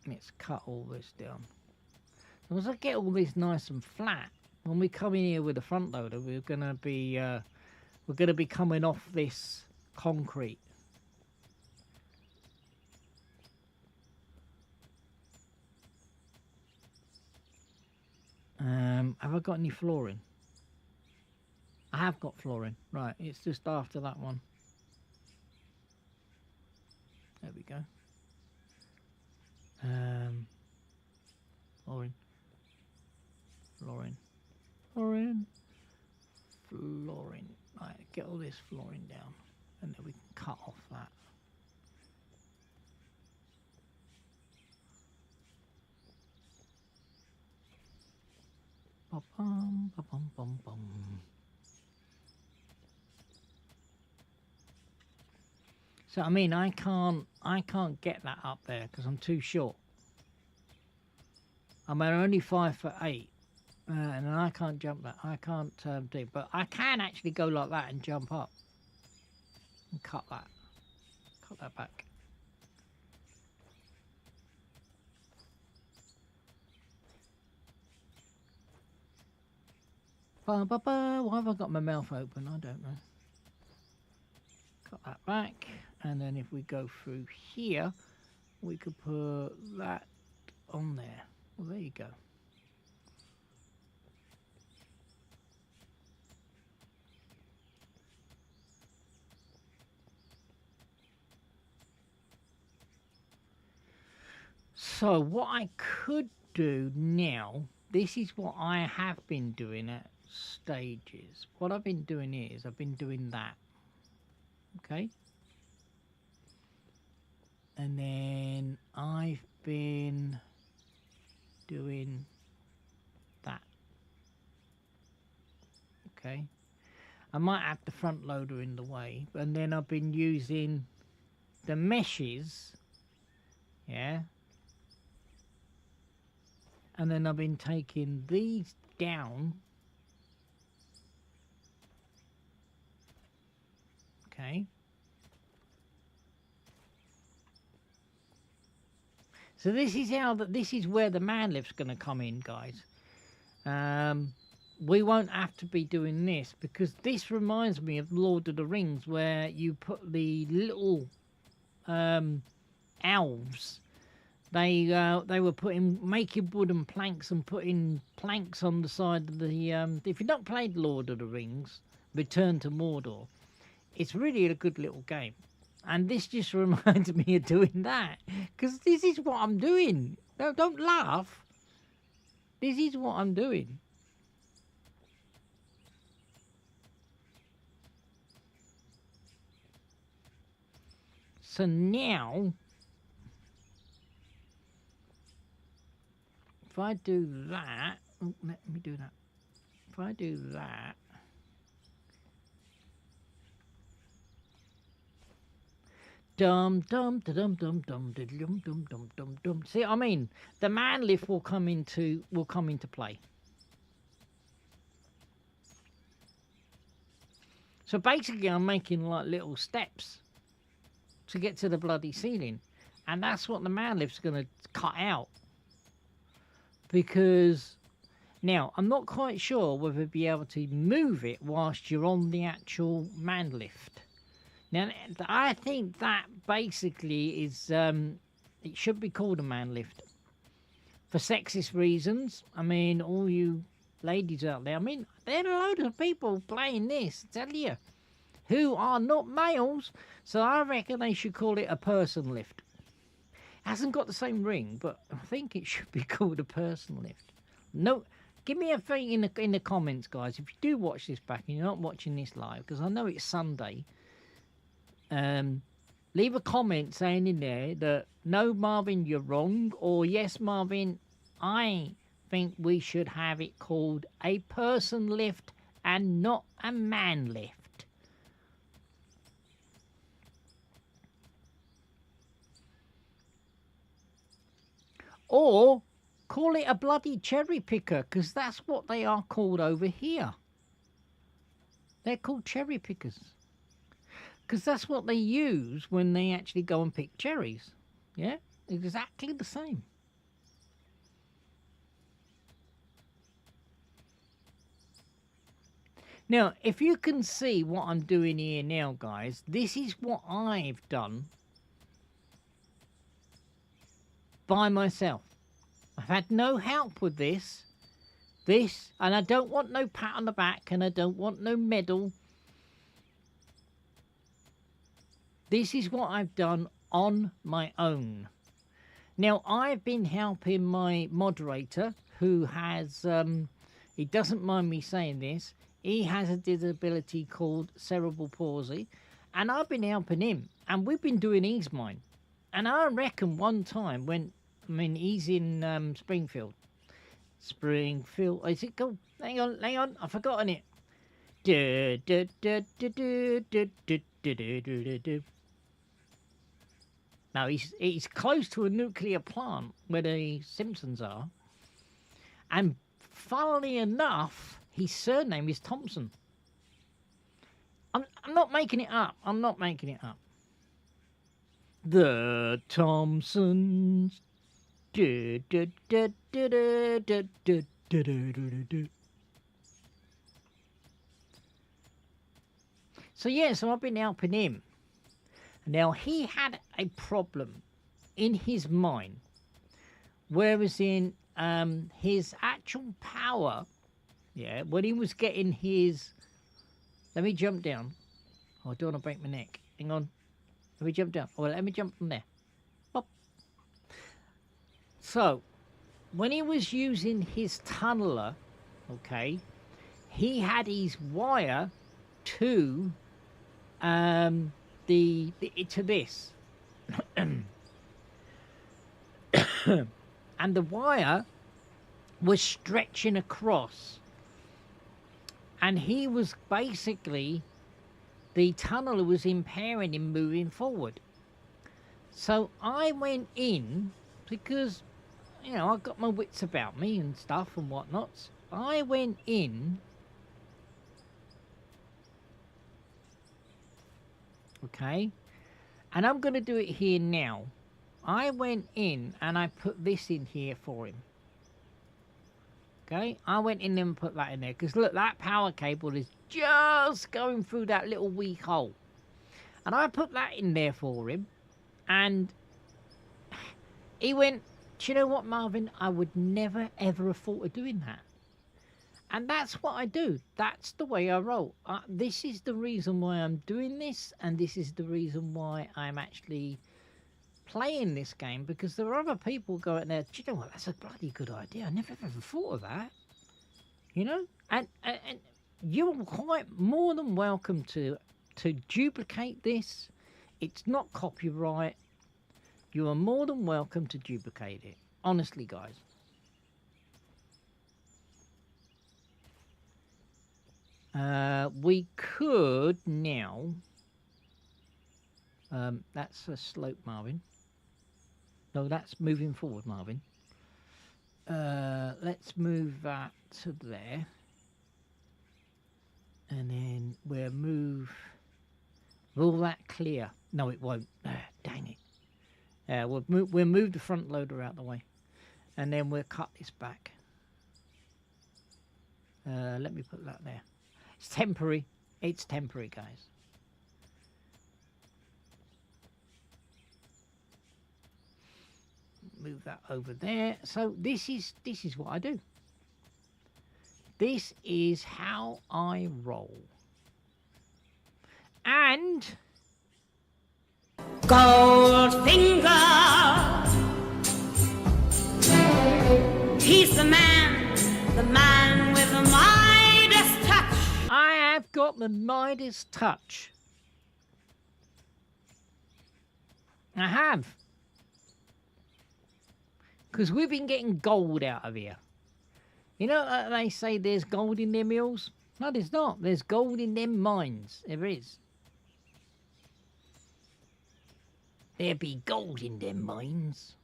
Let's cut all this down. Once I get all this nice and flat, when we come in here with the front loader, we're gonna be coming off this concrete. Have I got any flooring? I have got flooring. Right, it's just after that one. There we go. Flooring. Right, get all this flooring down, and then we can cut off that. Ba-bum, ba-bum, bum, bum. So I mean, I can't get that up there because I'm too short. I mean, I'm only 5'8", and I can't jump that. I can't do it, but I can actually go like that and jump up and cut that back. Ba, ba, ba. Why have I got my mouth open? I don't know. Cut that back, and then if we go through here, we could put that on there. Well, there you go. So what I could do now, this is what I have been doing at stages. What I've been doing is I've been doing that. Okay. And then I've been doing that. Okay. I might have the front loader in the way, and then I've been using the meshes, yeah, and then I've been taking these down, okay. So this is where the man lift's going to come in, guys. We won't have to be doing this because this reminds me of Lord of the Rings, where you put the little elves. They were making wooden planks and putting planks on the side of the. If you've not played Lord of the Rings, Return to Mordor, it's really a good little game. And this just reminds me of doing that. Because this is what I'm doing. No, don't laugh. This is what I'm doing. So now, if I do that, oh, let me do that. If I do that, dum dum da dum dum dum da dum dum dum dum dum. See, I mean, the man lift will come into play. So basically, I'm making like little steps to get to the bloody ceiling, and that's what the man lift's going to cut out. Because now I'm not quite sure whether you'll be able to move it whilst you're on the actual man lift. Now I think that basically is it should be called a man lift for sexist reasons. I mean, all you ladies out there, I mean, there are loads of people playing this, I tell you, who are not males, so I reckon they should call it a person lift. Hasn't got the same ring, but I think it should be called a person lift. No, give me a thing in the comments, guys, if you do watch this back and you're not watching this live, because I know it's Sunday. Leave a comment saying in there that no, Marvin, you're wrong, or yes, Marvin, I think we should have it called a person lift and not a man lift. Or call it a bloody cherry picker, because that's what they are called over here. They're called cherry pickers. Because that's what they use when they actually go and pick cherries. Yeah? Exactly the same. Now, if you can see what I'm doing here now, guys, this is what I've done by myself. I've had no help with this, and I don't want no pat on the back, and I don't want no medal. This is what I've done on my own. Now, I've been helping my moderator, who has, he doesn't mind me saying this, he has a disability called cerebral palsy, and I've been helping him, and we've been doing his mine. And I reckon one time when, I mean, he's in Springfield. Is it called? Hang on, I've forgotten it. No, he's close to a nuclear plant where the Simpsons are. And funnily enough, his surname is Thompson. I'm not making it up. I'm not making it up. The Thompsons. So yeah, so I've been helping him. Now he had a problem in his mind, whereas in his actual power, yeah, when he was getting his, let me jump down. Oh, I don't want to break my neck. Hang on. Let me jump down. Oh, let me jump from there. Pop. So, when he was using his tunneler, okay, he had his wire to to this. And the wire was stretching across. And he was basically, the tunneler was impairing him moving forward. So I went in, because, you know, I got my wits about me and stuff and whatnot. I went in, okay, and I'm going to do it here now. I went in and I put this in here for him. Okay, I went in and put that in there, because look, that power cable is just going through that little weak hole. And I put that in there for him, and he went, do you know what, Marvin? I would never ever have thought of doing that. And that's what I do. That's the way I roll. This is the reason why I'm doing this, and this is the reason why I'm actually playing this game, because there are other people going there. Do you know what? That's a bloody good idea. I never ever thought of that. You know, and you're quite more than welcome to duplicate this. It's not copyright. You are more than welcome to duplicate it. Honestly, guys. We could now. That's a slope, Marvin. No, that's moving forward, Marvin. Let's move that to there. And then we'll move... Will that clear? No, it won't. Dang it. We'll move the front loader out the way. And then we'll cut this back. Let me put that there. It's temporary. It's temporary, guys. Move that over there. So this is what I do. This is how I roll. And Goldfinger, he's the man with the Midas touch. I have got the Midas touch. I have. Because we've been getting gold out of here. You know, they say there's gold in them hills? No, there's not. There's gold in them mines. There is. There be gold in them mines.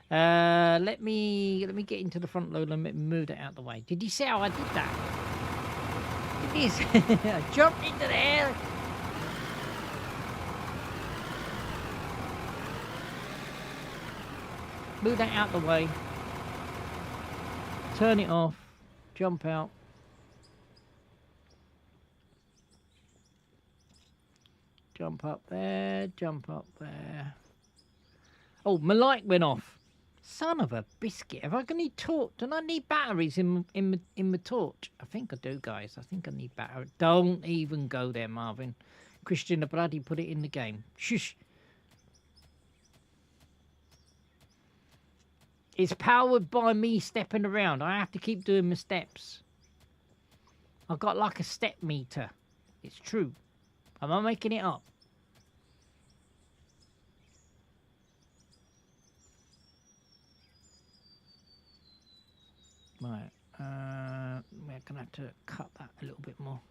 Let me get into the front loader and move that out of the way. Did you see how I did that? It is. I jumped into the air. Move that out the way. Turn it off. Jump out. Jump up there. Jump up there. Oh, my light went off. Son of a biscuit. Have I got any torch? Don't I need batteries in my torch? I think I do, guys. I think I need batteries. Don't even go there, Marvin. Christian, the bloody put it in the game. Shush. It's powered by me stepping around. I have to keep doing my steps. I've got like a step meter. It's true. Am I making it up? Right. We're going to have to cut that a little bit more.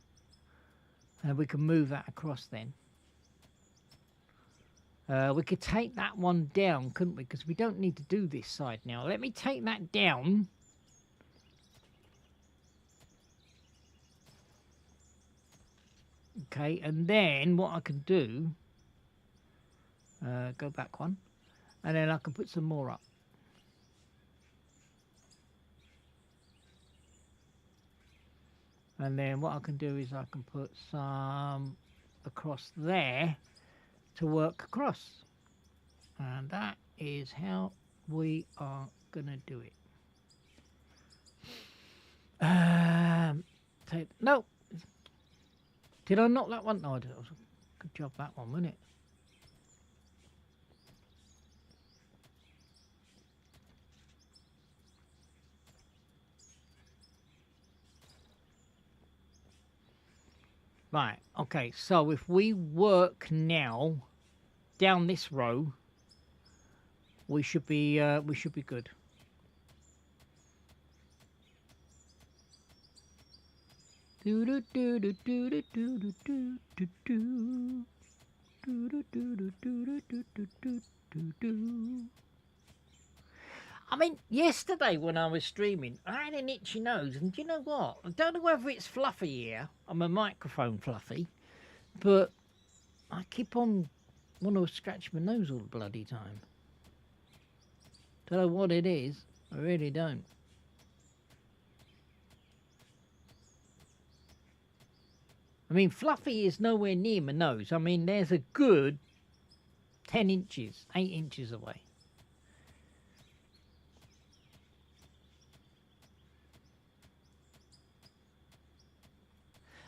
And we can move that across then. We could take that one down, couldn't we? Because we don't need to do this side now. Let me take that down. Okay, and then what I can do... go back one. And then I can put some more up. And then what I can do is I can put some across there to work across. And that is how we are going to do it. No. Did I knock that one? No, I did. Good job that one, wasn't it? Right, okay, so if we work now down this row, we should be good. Do do do do do do do do do do do do do do do do do do. I mean, yesterday when I was streaming, I had an itchy nose, and do you know what? I don't know whether it's fluffy here. I'm a microphone fluffy, but I keep on wanting to scratch my nose all the bloody time. Don't know what it is. I really don't. I mean, fluffy is nowhere near my nose. I mean, there's a good 10 inches, 8 inches away.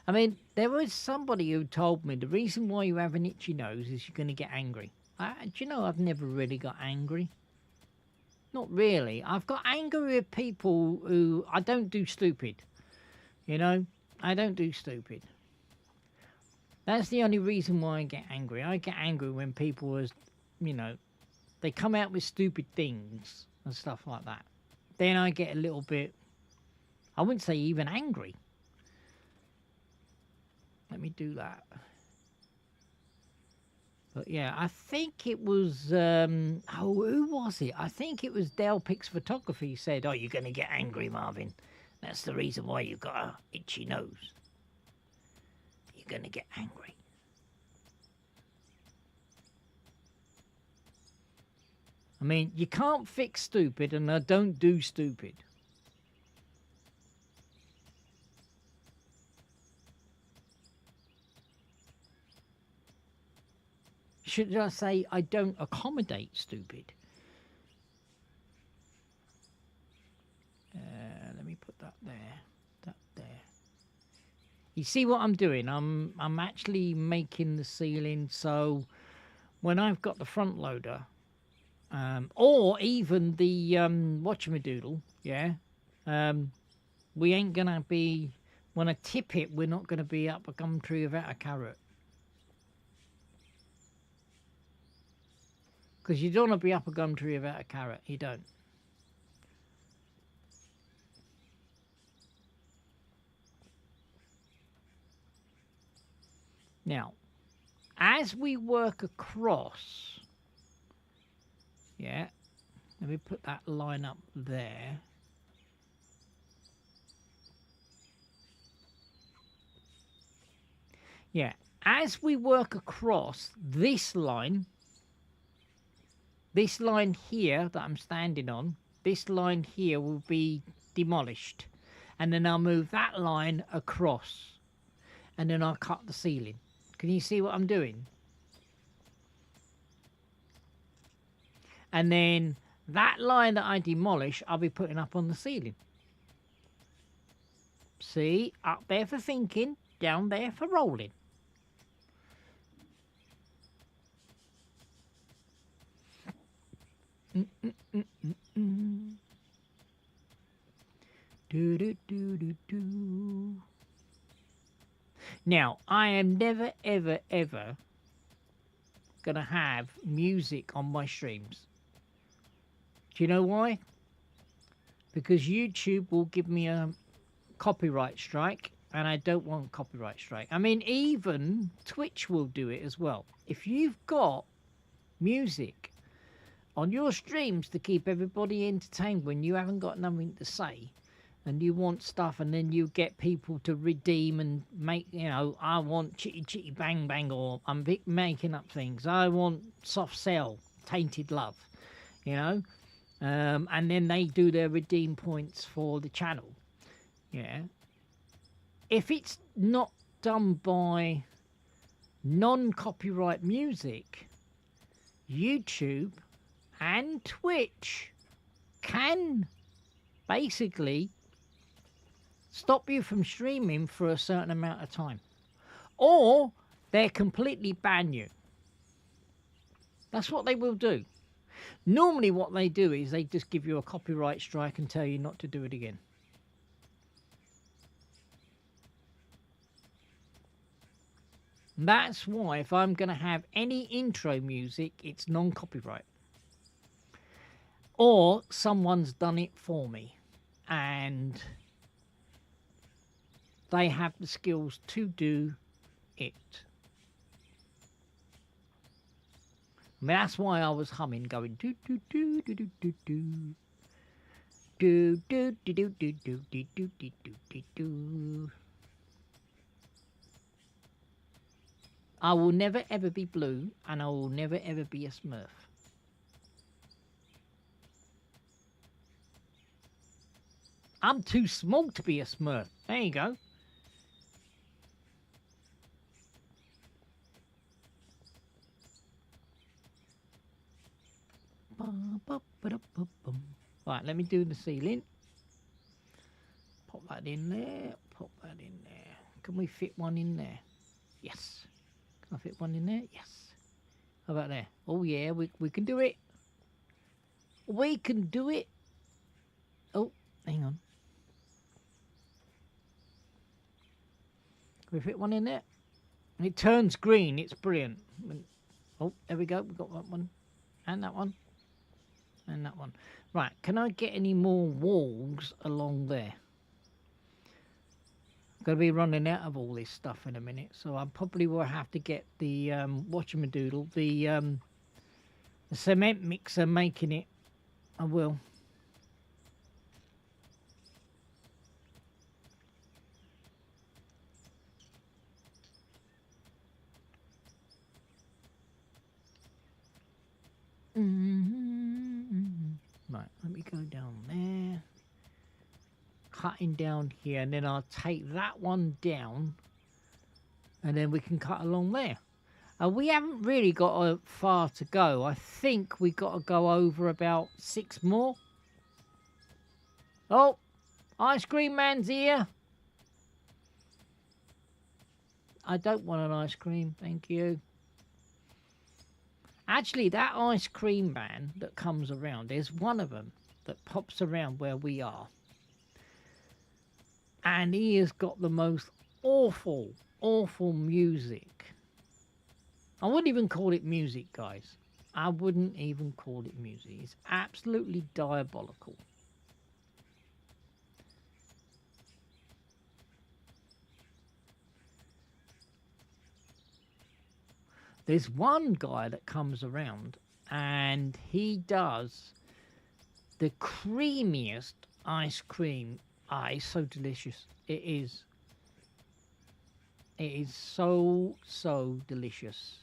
I mean, there was somebody who told me the reason why you have an itchy nose is you're going to get angry. Do you know I've never really got angry? Not really. I've got angry with people who I don't do stupid. You know, I don't do stupid. That's the only reason why I get angry. I get angry when people are, you know, they come out with stupid things and stuff like that. Then I get a little bit, I wouldn't say even angry. Let me do that. But yeah, I think it was, who was it? I think it was Dale Pix Photography said, oh, you're going to get angry, Marvin. That's the reason why you've got a itchy nose. You're going to get angry. I mean, you can't fix stupid, and I don't do stupid. Should I say I don't accommodate stupid? Let me put that there. That there. You see what I'm doing? I'm actually making the ceiling so when I've got the front loader, or even the whatchamadoodle, yeah, we ain't gonna be, when I tip it, we're not gonna be up a gum tree without a carrot. Because you don't want to be up a gum tree without a carrot. You don't. Now, as we work across, yeah, let me put that line up there. Yeah, as we work across this line here that I'm standing on, this line here will be demolished. And then I'll move that line across. And then I'll cut the ceiling. Can you see what I'm doing? And then that line that I demolish, I'll be putting up on the ceiling. See? Up there for thinking, down there for rolling. Do, do, do, do, do. Now, I am never, ever, ever going to have music on my streams. Do you know why? Because YouTube will give me a copyright strike, and I don't want copyright strike. I mean, even Twitch will do it as well. If you've got music on your streams to keep everybody entertained when you haven't got nothing to say, and you want stuff, and then you get people to redeem and make, you know, I want chitty chitty bang bang, or I'm making up things. I want soft cell, tainted love, you know, and then they do their redeem points for the channel. Yeah. If it's not done by non-copyright music, YouTube and Twitch can basically stop you from streaming for a certain amount of time, or they completely ban you. That's what they will do. Normally what they do is they just give you a copyright strike and tell you not to do it again. That's why if I'm going to have any intro music, it's non-copyright, or someone's done it for me and they have the skills to do it. I mean, that's why I was humming, going do do do do do do do do do do do do do do do do do do. I will never ever be blue, and I will never ever be a Smurf. I'm too small to be a Smurf. There you go. Right, let me do the ceiling. Pop that in there. Pop that in there. Can we fit one in there? Yes. Can I fit one in there? Yes. How about there? Oh yeah, we can do it. We can do it. Oh, hang on. Can we fit one in there? And it turns green. It's brilliant. Oh, there we go. We've got that one. And that one. And that one. Right, can I get any more walls along there? I'm going to be running out of all this stuff in a minute, so I probably will have to get the whatchamadoodle, the cement mixer making it. I will. Right, let me go down there. Cutting down here, and then I'll take that one down, and then we can cut along there. We haven't really got far to go. I think we got to go over about 6 more. Oh, ice cream man's here. I don't want an ice cream, thank you. Actually, that ice cream man that comes around, there's one of them that pops around where we are. And he has got the most awful, awful music. I wouldn't even call it music, guys. I wouldn't even call it music. It's absolutely diabolical. There's one guy that comes around and he does the creamiest ice cream. Ah, it's so delicious. It is. It is so, so delicious.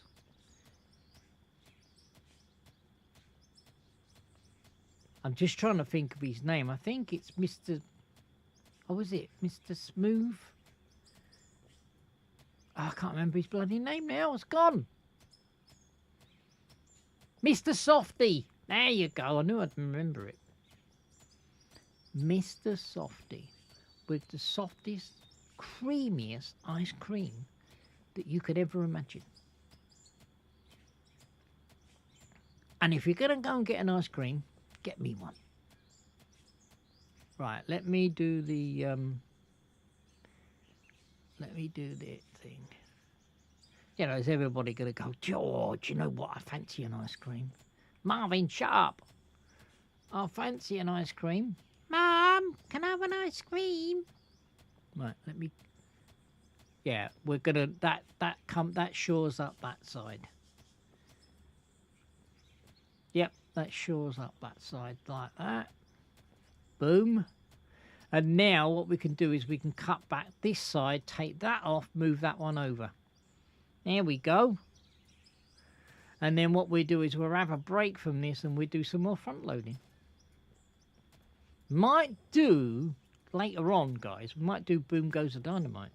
I'm just trying to think of his name. I think it's Mr. Oh, is it Mr. Smooth? Oh, I can't remember his bloody name now. It's gone. Mr. Softy. There you go. I knew I'd remember it. Mr. Softy, with the softest, creamiest ice cream that you could ever imagine. And if you're going to go and get an ice cream, get me one. Right, let me do the thing. You know, is everybody going to go, George, you know what, I fancy an ice cream. Marvin, shut up. I fancy an ice cream. Mum, can I have an ice cream? Right, let me. Yeah, we're gonna that shores up that side. Yep, that shores up that side like that. Boom. And now what we can do is we can cut back this side, take that off, move that one over. There we go. And then what we do is we'll have a break from this and we do some more front loading. Might do later on, guys. We might do Boom Goes the Dynamite.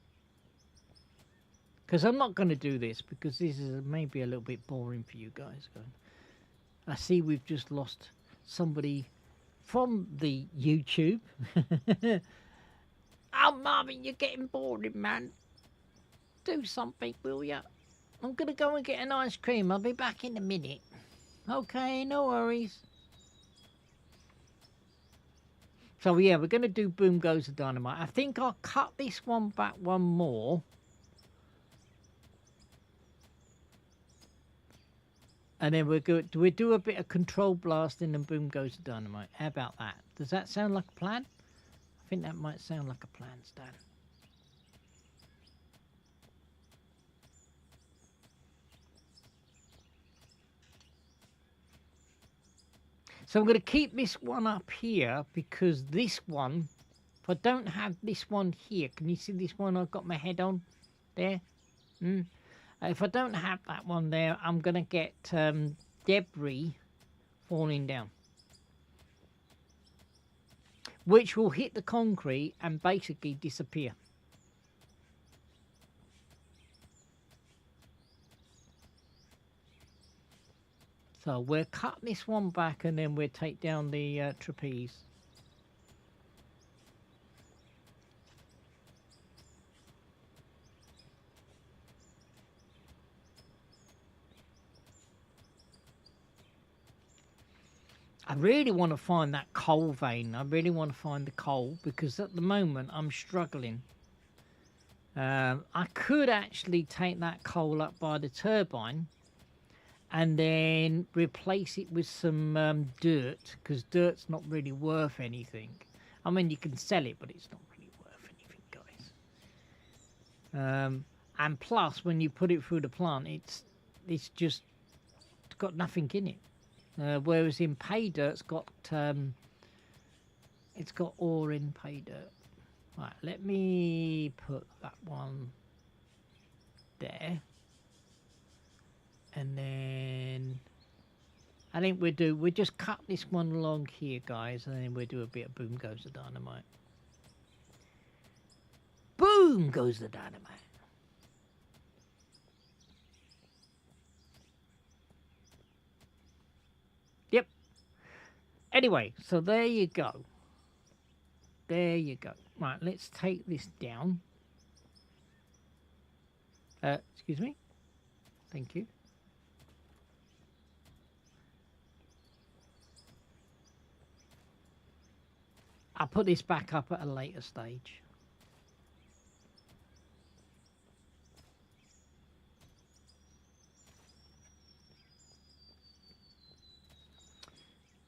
Because I'm not going to do this because this is maybe a little bit boring for you guys. I see we've just lost somebody from the YouTube. Oh, Marvin, you're getting boring, man. Do something, will ya? I'm going to go and get an ice cream. I'll be back in a minute. Okay, no worries. So, yeah, we're going to do Boom Goes the Dynamite. I think I'll cut this one back one more. And then we'll do a bit of control blasting and Boom Goes the Dynamite. How about that? Does that sound like a plan? I think that might sound like a plan, Stan. So I'm going to keep this one up here because this one, if I don't have this one here, can you see this one I've got my head on there? If I don't have that one there, I'm going to get debris falling down, which will hit the concrete and basically disappear. So we'll cut this one back and then we'll take down the trapeze. I really want to find that coal vein. I really want to find the coal because at the moment I'm struggling. I could actually take that coal up by the turbine and then replace it with some dirt, because dirt's not really worth anything. I mean, you can sell it, but it's not really worth anything, guys. And plus, when you put it through the plant, it's got nothing in it. Whereas in pay dirt, it's got ore in pay dirt. Right, let me put that one there. And then I think we'll just cut this one along here, guys, and then we'll do a bit of boom goes the dynamite. Boom goes the dynamite. Yep. Anyway, so there you go. There you go. Right, let's take this down. Excuse me. Thank you. I'll put this back up at a later stage.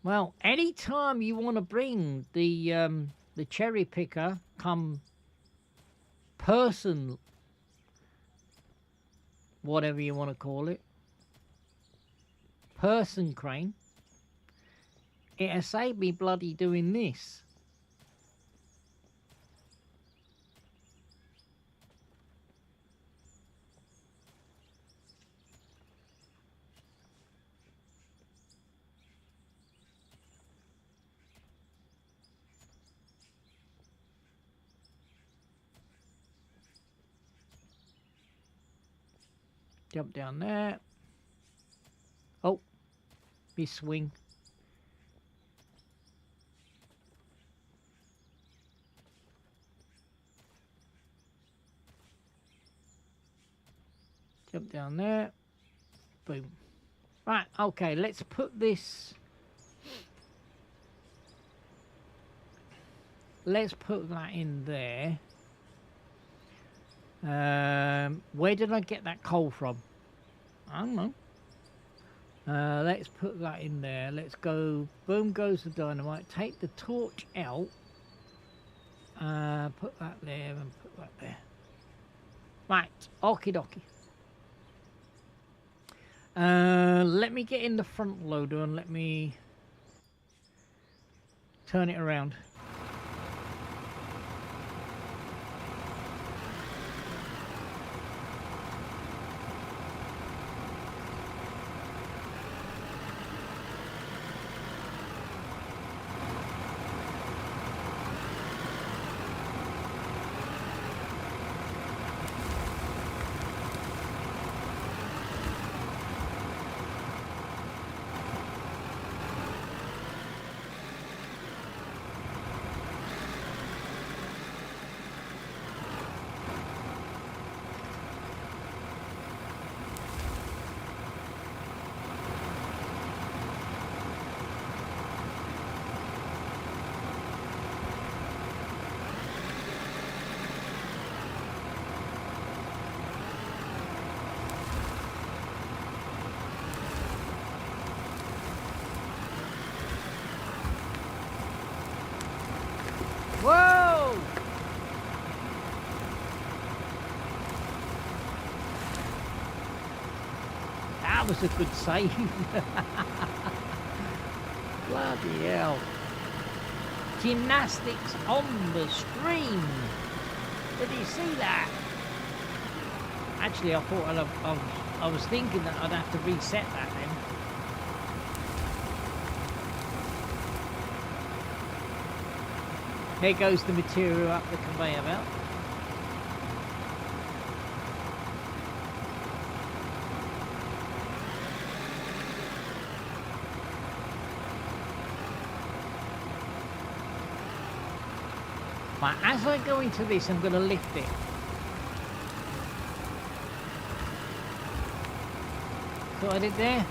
Well, anytime you want to bring the cherry picker come person, whatever you want to call it, person crane, it has saved me bloody doing this. Jump down there. Oh, me swing. Jump down there. Boom. Right, okay, let's put this. Let's put that in there. Where did I get that coal from? I don't know. Let's put that in there. Let's go. Boom goes the dynamite. Take the torch out. Put that there and put that there. Right. Okie dokie. Let me get in the front loader and let me turn it around. Whoa! That was a good save. Bloody hell. Gymnastics on the stream. Did you see that? Actually, I thought I was thinking that I'd have to reset that then. There goes the material up the conveyor belt. Right, as I go into this, I'm going to lift it. See what I did there?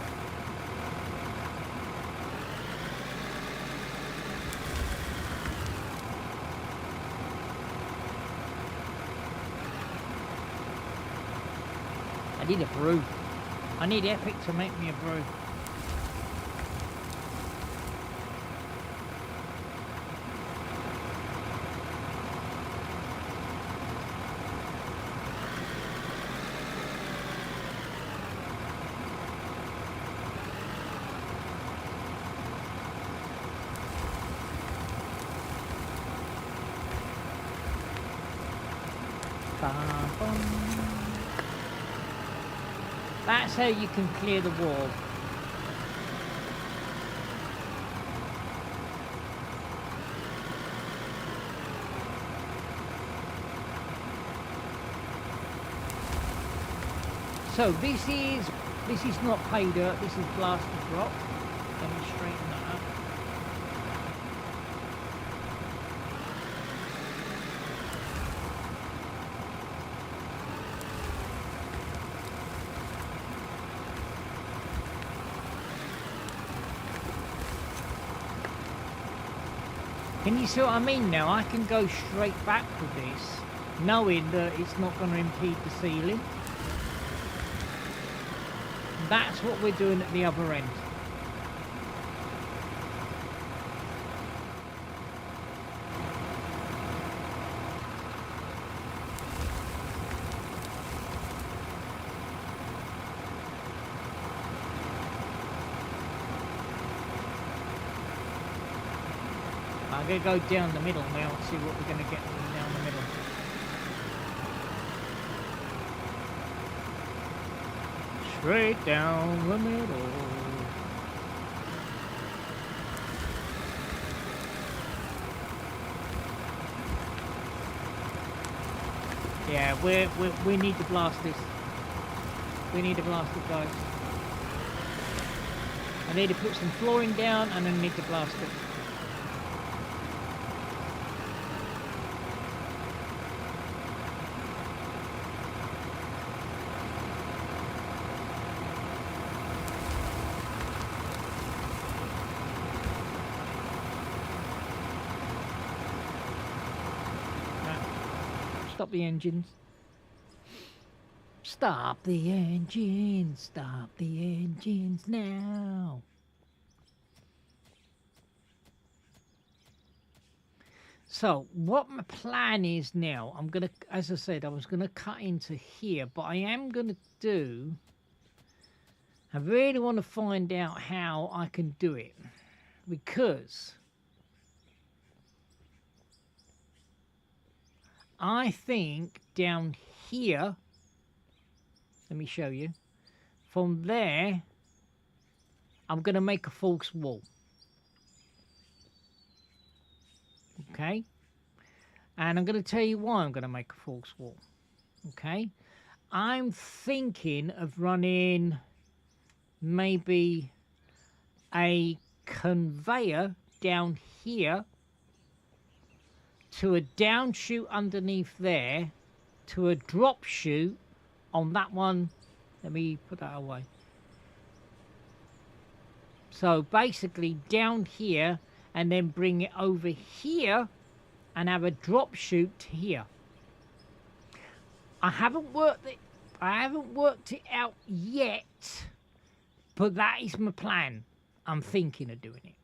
need a brew. I need Epic to make me a brew. That's how you can clear the wall. So this is not pay dirt, this is blasted rock. Let me straighten that up. Can you see what I mean now? I can go straight back with this, knowing that it's not going to impede the ceiling. That's what we're doing at the other end. I'm going to go down the middle now and see what we're going to get down the middle. Straight down the middle. Yeah, we need to blast this. We need to blast it, guys. I need to put some flooring down and I need to blast it. Stop the engines. Stop the engines. Stop the engines now. So what my plan is now, I'm gonna, as I said, I was gonna cut into here, but I am gonna do, I really want to find out how I can do it, because I think down here, let me show you, from there, I'm going to make a false wall. Okay? And I'm going to tell you why I'm going to make a false wall. Okay? I'm thinking of running maybe a conveyor down here to a down chute underneath there, to a drop chute on that one. Let me put that away. So basically down here and then bring it over here and have a drop chute here. I haven't worked it out yet, but that is my plan. I'm thinking of doing it,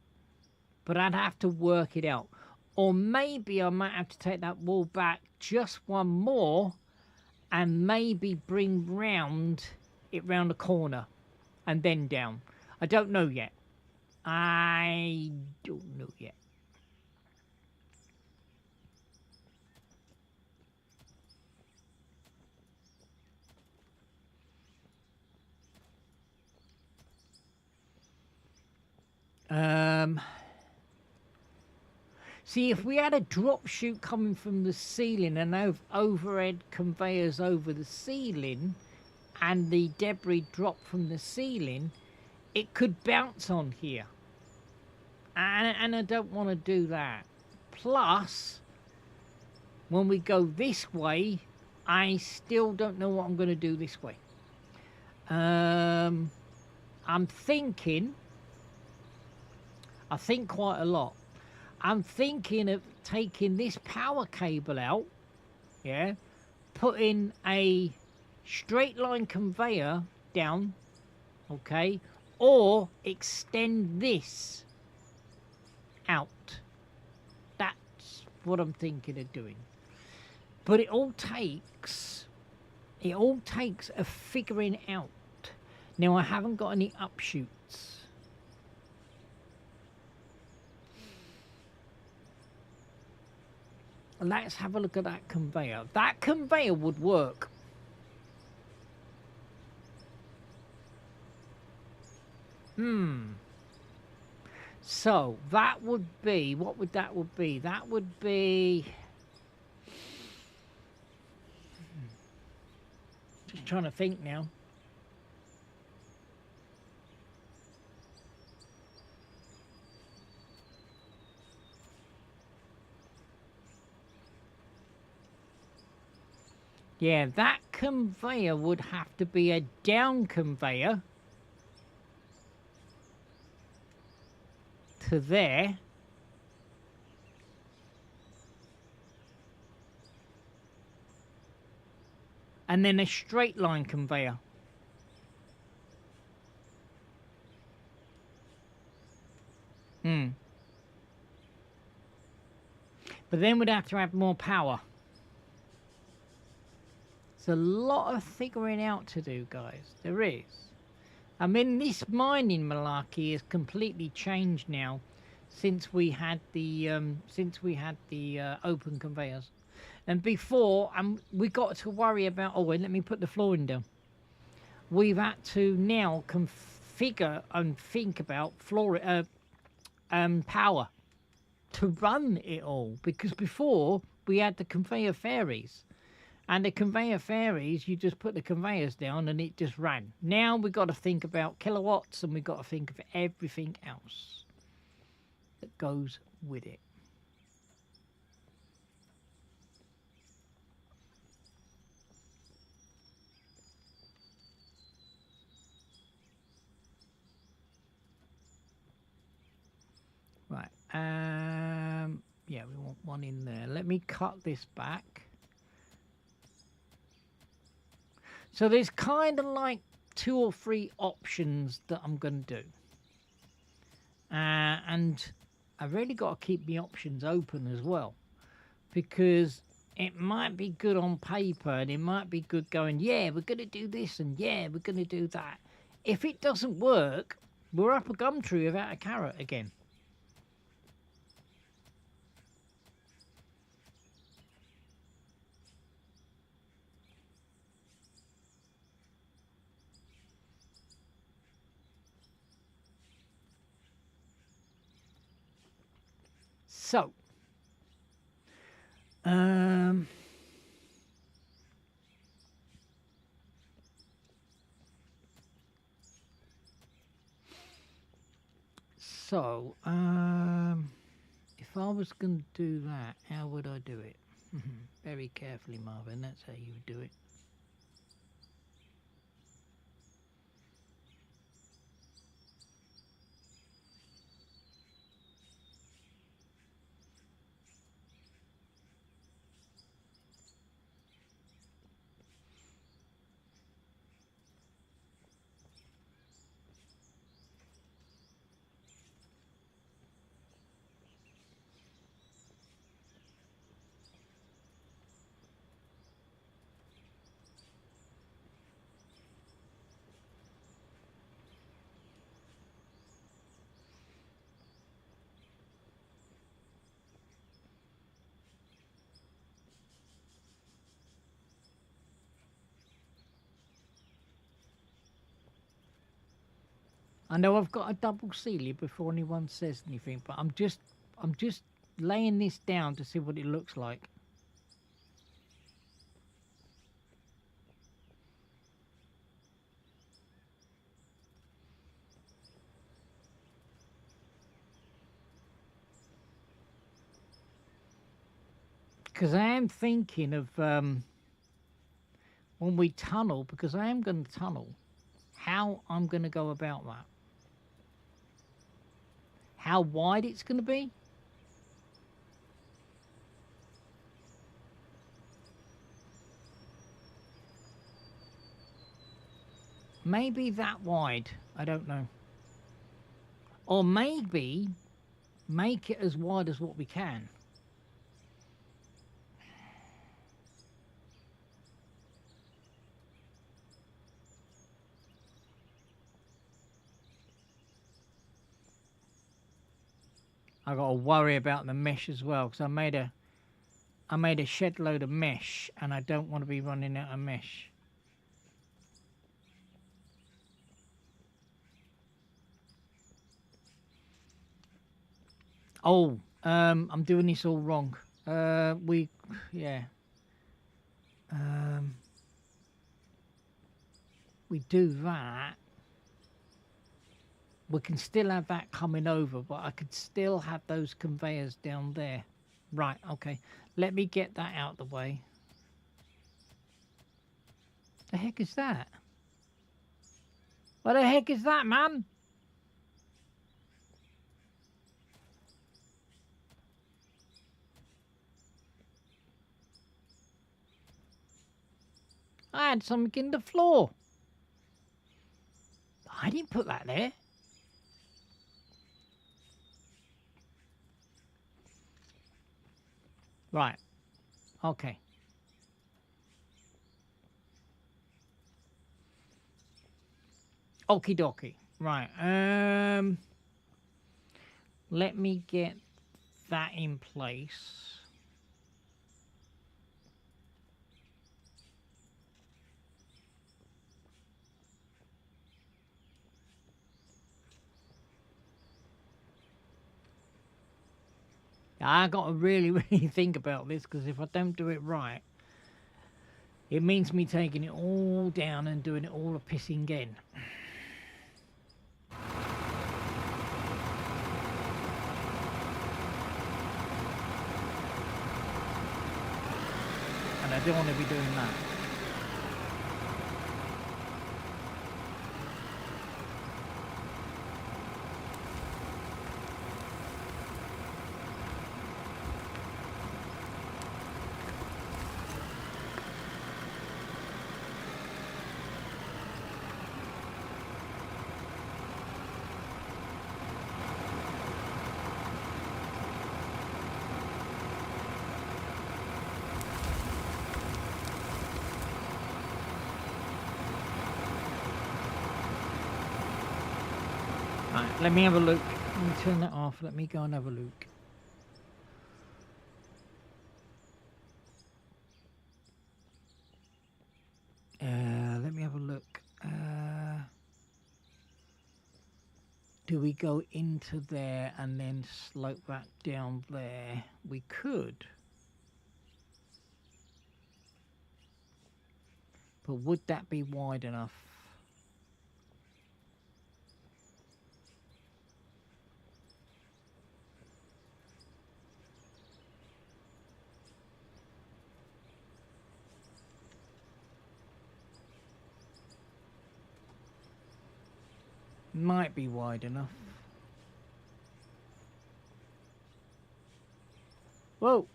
but I'd have to work it out. Or maybe I might have to take that wall back just one more and maybe bring it round the corner and then down. I don't know yet. I don't know yet. See, if we had a drop chute coming from the ceiling and overhead conveyors over the ceiling and the debris drop from the ceiling, it could bounce on here. And I don't want to do that. Plus, when we go this way, I still don't know what I'm going to do this way. I'm thinking, I think quite a lot. I'm thinking of taking this power cable out, yeah, putting a straight line conveyor down, okay, or extend this out. That's what I'm thinking of doing. But it all takes a figuring out. Now, I haven't got any upshoots. Let's have a look at that conveyor. That conveyor would work. So that would be, what would that would be? That would be, just trying to think now. Yeah, that conveyor would have to be a down conveyor to there. And then a straight line conveyor. But then we'd have to have more power. It's a lot of figuring out to do, guys. There is. I mean, this mining malarkey has completely changed now since we had the open conveyors. And before, we got to worry about. Oh wait, let me put the flooring down. We've had to now configure and think about power to run it all, because before we had the conveyor ferries. And the conveyor ferries, you just put the conveyors down and it just ran. Now we've got to think about kilowatts, and we've got to think of everything else that goes with it. Right. Yeah, we want one in there. Let me cut this back. So there's kind of like 2 or 3 options that I'm going to do. And I've really got to keep the options open as well. Because it might be good on paper, and it might be good going, yeah, we're going to do this, and yeah, we're going to do that. If it doesn't work, we're up a gum tree without a carrot again. So, if I was going to do that, how would I do it? Very carefully, Marvin, that's how you would do it. I know I've got a double seal it before anyone says anything, but I'm just laying this down to see what it looks like. Because I am thinking of when we tunnel, because I am going to tunnel, how I'm going to go about that. How wide it's going to be. Maybe that wide. I don't know. Or maybe make it as wide as what we can. I got to worry about the mesh as well, because I made a shed load of mesh, and I don't want to be running out of mesh. Oh, I'm doing this all wrong. Yeah. We do that. We can still have that coming over, but I could still have those conveyors down there. Right, okay. Let me get that out of the way. The heck is that? What the heck is that, man? I had something in the floor. I didn't put that there. Right. Okay. Okie dokie. Right. Let me get that in place. I got to really, really think about this, because if I don't do it right, it means me taking it all down and doing it all a pissing again. And I don't want to be doing that. Right, let me have a look. Let me turn that off. Let me go and have a look. Let me have a look. Do we go into there and then slope that down there? We could. But would that be wide enough? Might be wide enough. Whoa!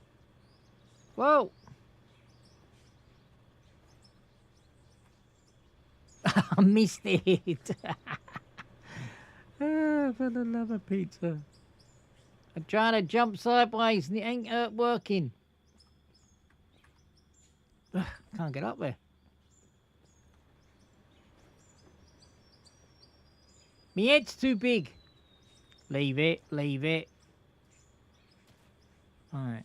Whoa! I missed it! For the love of pizza. I'm trying to jump sideways and it ain't working. Can't get up there. My head's too big. Leave it, leave it. Alright.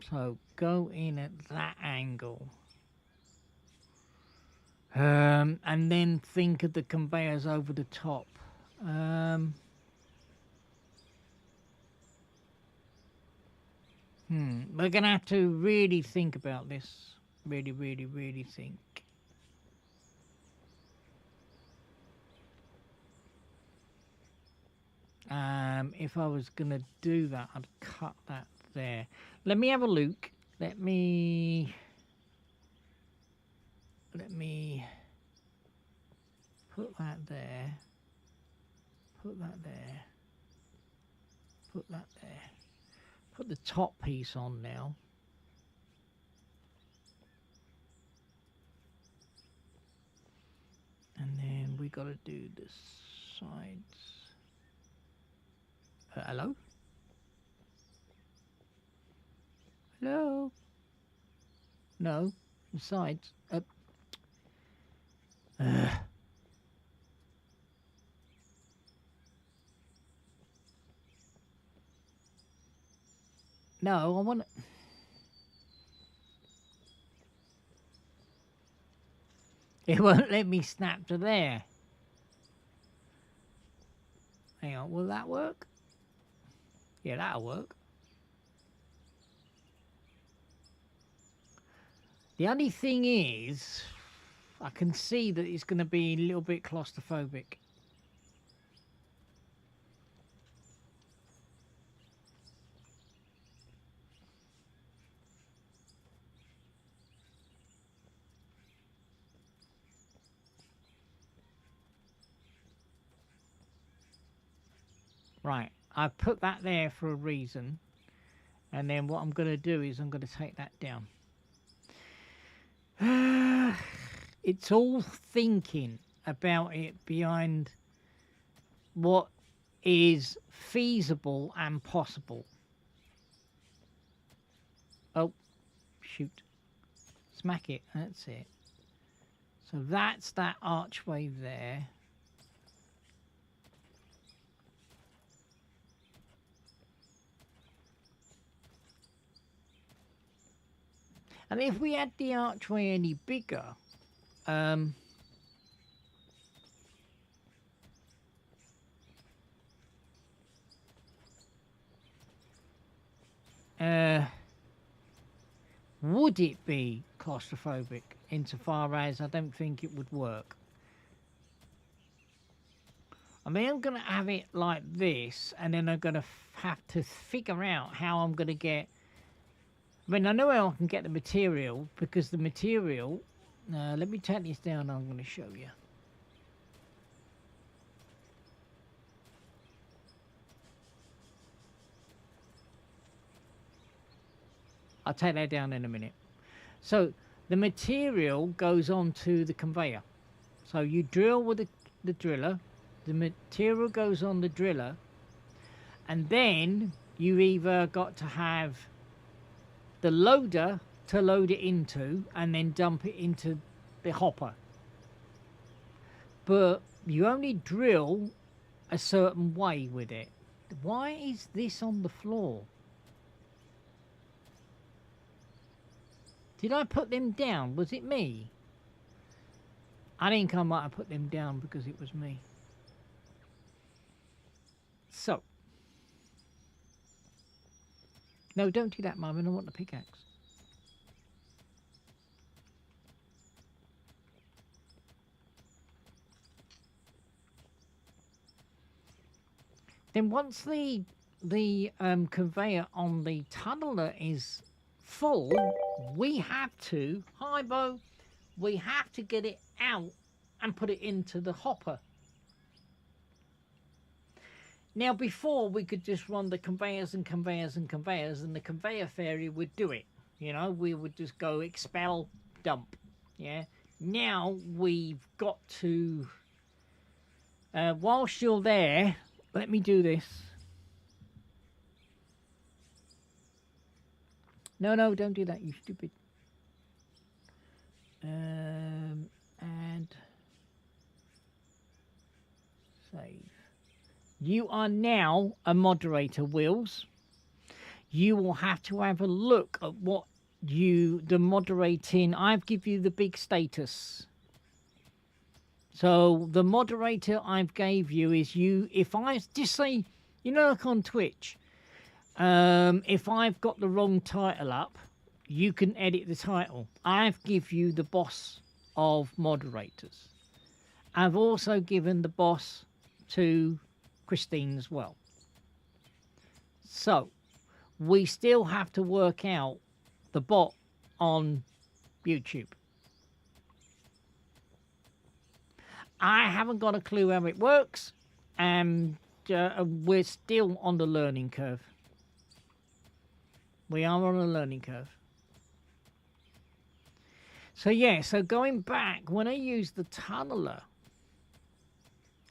So go in at that angle. And then think of the conveyors over the top. We're gonna have to really think about this. Really, really, really think. If I was gonna do that, I'd cut that there. Let me have a look. Let me put that there. Put that there. Put that there. Put the top piece on now. we got to do the sides. Hello? Hello? No, the sides. No, I want to... It won't let me snap to there. Hang on, will that work? Yeah, that'll work. The only thing is, I can see that it's going to be a little bit claustrophobic. Right, I've put that there for a reason. And then what I'm going to do is I'm going to take that down. It's all thinking about it behind what is feasible and possible. Oh, shoot. Smack it. That's it. So that's that archway there. And if we had the archway any bigger, would it be claustrophobic insofar as I don't think it would work? I mean, I'm going to have it like this, and then I'm going to have to figure out how I'm going to get... I mean, I know how I can get the material, because the material... let me take this down, I'm going to show you. I'll take that down in a minute. So, the material goes onto the conveyor. So, you drill with the driller, the material goes on the driller, and then you either got to have the loader to load it into and then dump it into the hopper. But you only drill a certain way with it. Why is this on the floor? Did I put them down? Was it me? I think I might have put them down because it was me. So. No, don't do that, Marvin. I want the pickaxe. Then once the conveyor on the tunneler is full, we have to, hi Bo, we have to get it out and put it into the hopper. Now before we could just run the conveyors and conveyors and conveyors, and the conveyor fairy would do it. You know, we would just go expel, dump. Yeah. Now we've got to, whilst you're there, let me do this. No, don't do that, you stupid. And save. You are now a moderator, Wills. You will have to have a look at what the moderating. I've give you the big status. So the moderator I've gave you is you. If I just say, you know, like on Twitch, if I've got the wrong title up, you can edit the title. I've give you the boss of moderators. I've also given the boss to Christine as well. So we still have to work out the bot on YouTube. I haven't got a clue how it works, and we're still on the learning curve. We are on a learning curve. So yeah, so going back, when I use the tunneler,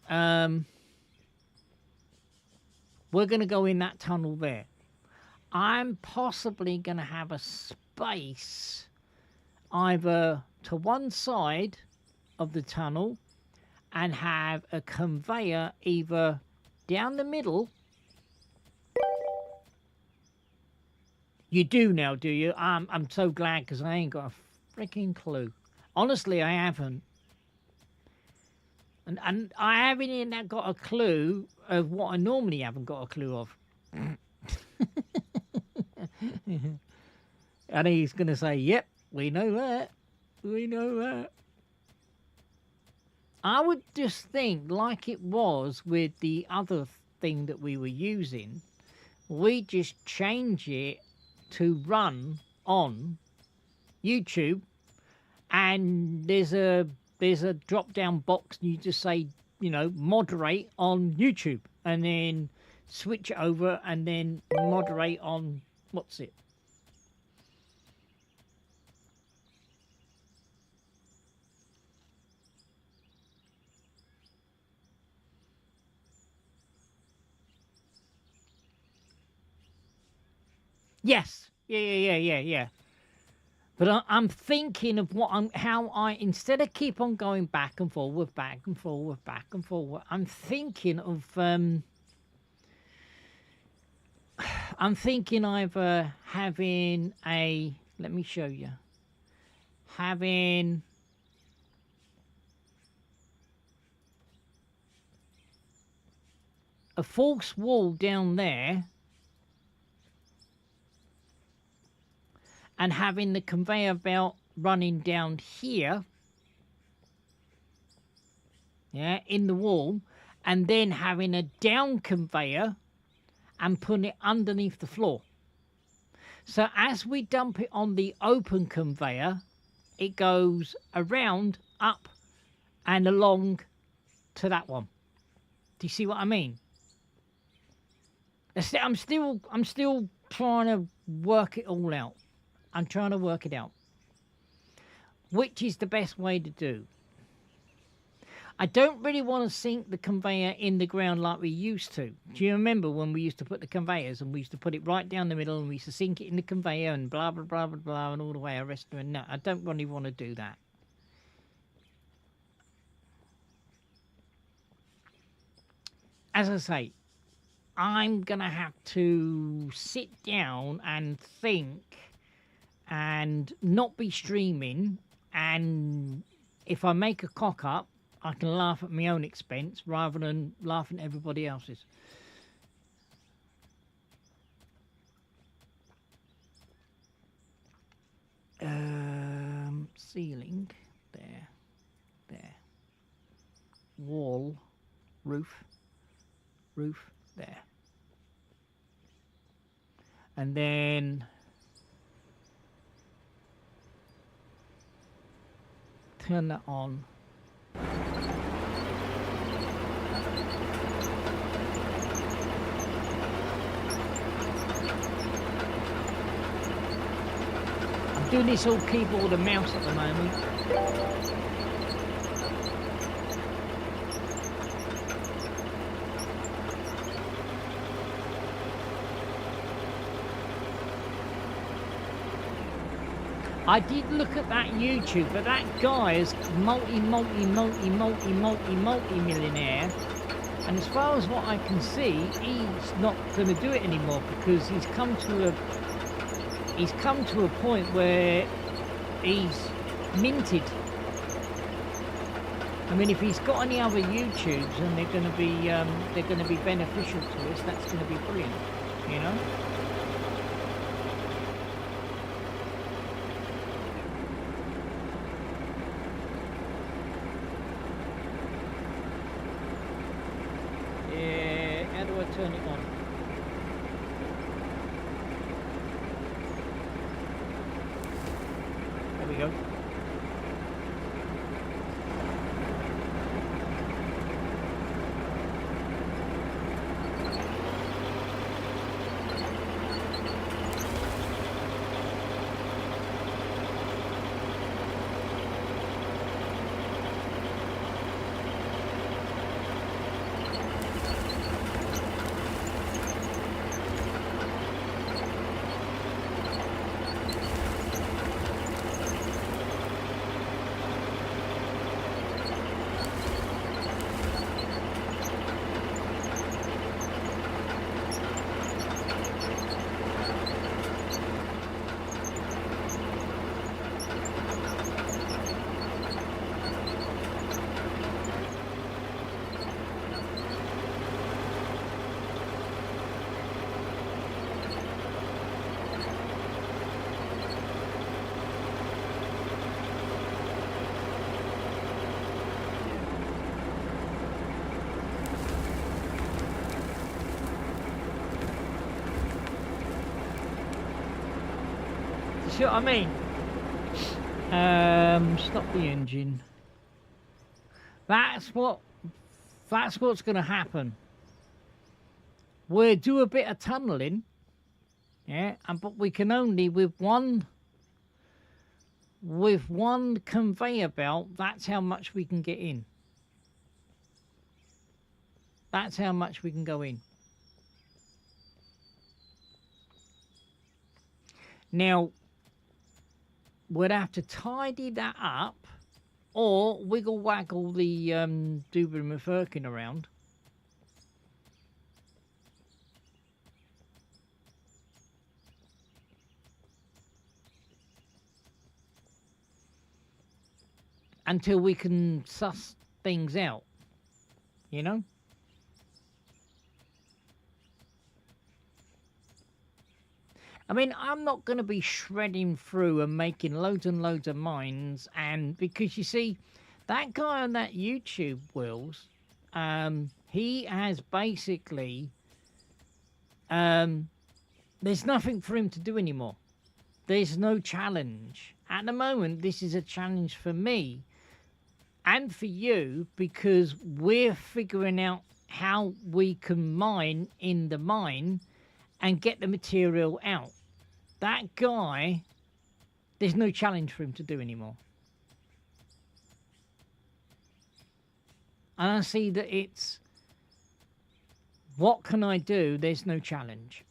we're going to go in that tunnel there. I'm possibly going to have a space either to one side of the tunnel and have a conveyor either down the middle. You do now, do you? I'm so glad, because I ain't got a freaking clue. Honestly, I haven't. And I haven't even got a clue of what I normally haven't got a clue of. And he's going to say, yep, we know that. We know that. I would just think, like it was with the other thing that we were using, we just change it to run on YouTube, and there's a drop down box, and you just say, you know, moderate on YouTube, and then switch it over and then moderate on what's it. Yes, yeah. But I'm thinking of how I, instead of keep on going back and forward, I'm thinking of, I'm thinking either having a, let me show you, having a false wall down there, and having the conveyor belt running down here, yeah, in the wall, and then having a down conveyor and putting it underneath the floor. So as we dump it on the open conveyor, it goes around, up, and along to that one. Do you see what I mean? I'm still trying to work it all out. I'm trying to work it out. Which is the best way to do? I don't really want to sink the conveyor in the ground like we used to. Do you remember when we used to put the conveyors, and we used to put it right down the middle, and we used to sink it in the conveyor and blah, blah, blah, blah, blah, and all the way around? No, I don't really want to do that. As I say, I'm going to have to sit down and think and not be streaming, and if I make a cock up, I can laugh at my own expense rather than laughing at everybody else's. Ceiling, there. Wall, roof, there. And then turn that on. I'm doing this all keyboard and mouse at the moment. I did look at that YouTube, but that guy is multi-millionaire, and as far as what I can see, he's not going to do it anymore, because he's come to a point where he's minted. I mean, if he's got any other YouTubes and they're going to be beneficial to us, that's going to be brilliant, you know. How do I turn it on? There we go. see what I mean? Stop the engine. That's what's going to happen. We'll do a bit of tunneling, yeah, but we can only with one conveyor belt. That's how much we can get in. That's how much we can go in. Now, we'd have to tidy that up or wiggle waggle the Dubin and Firkin around. Until we can suss things out, you know? I mean, I'm not going to be shredding through and making loads and loads of mines, and because you see, that guy on that YouTube, Wills, he has basically, there's nothing for him to do anymore. There's no challenge. At the moment, this is a challenge for me and for you because we're figuring out how we can mine in the mine and get the material out. That guy, there's no challenge for him to do anymore. And I see that it's, what can I do? There's no challenge.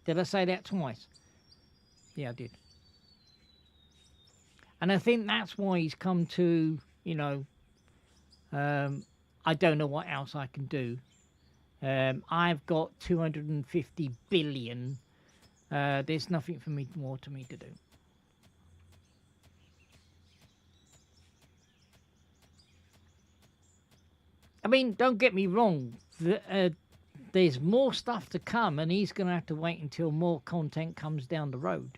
Did I say that twice? Yeah, I did. And I think that's why he's come to, you know, I don't know what else I can do. I've got 250 billion. There's nothing for me more to do. I mean, don't get me wrong. There's more stuff to come, and he's going to have to wait until more content comes down the road.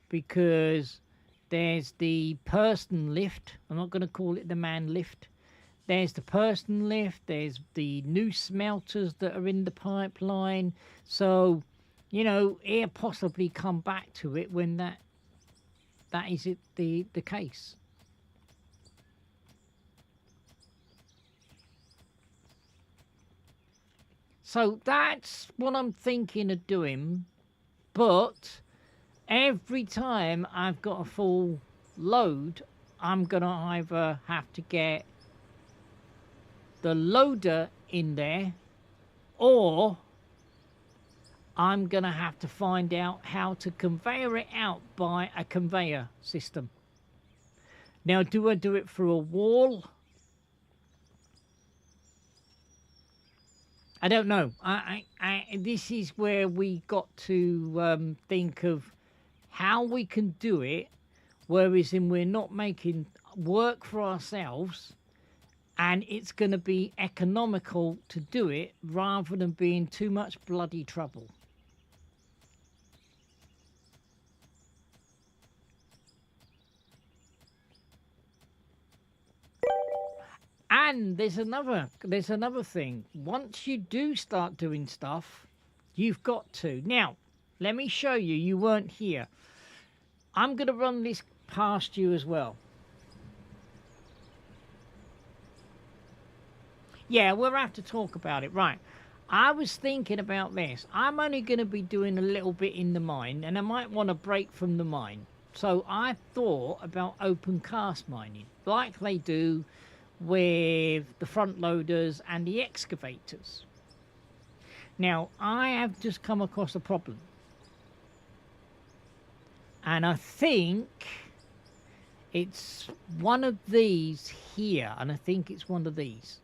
Because there's the person lift. I'm not going to call it the man lift. There's the person lift. There's the new smelters that are in the pipeline. So, you know, he'll possibly come back to it when that is the case. So that's what I'm thinking of doing. But every time I've got a full load, I'm going to either have to get the loader in there, or I'm going to have to find out how to conveyor it out by a conveyor system. Now, do I do it through a wall? I don't know. This is where we got to think of how we can do it, whereas we're not making work for ourselves, and it's going to be economical to do it rather than being too much bloody trouble. And there's another thing. Once you do start doing stuff, you've got to. Now, let me show you. You weren't here. I'm going to run this past you as well. Yeah, we'll have to talk about it. Right. I was thinking about this. I'm only going to be doing a little bit in the mine, and I might want to break from the mine. So I thought about open cast mining, like they do with the front loaders and the excavators. Now, I have just come across a problem. And I think it's one of these here, and I think it's one of these.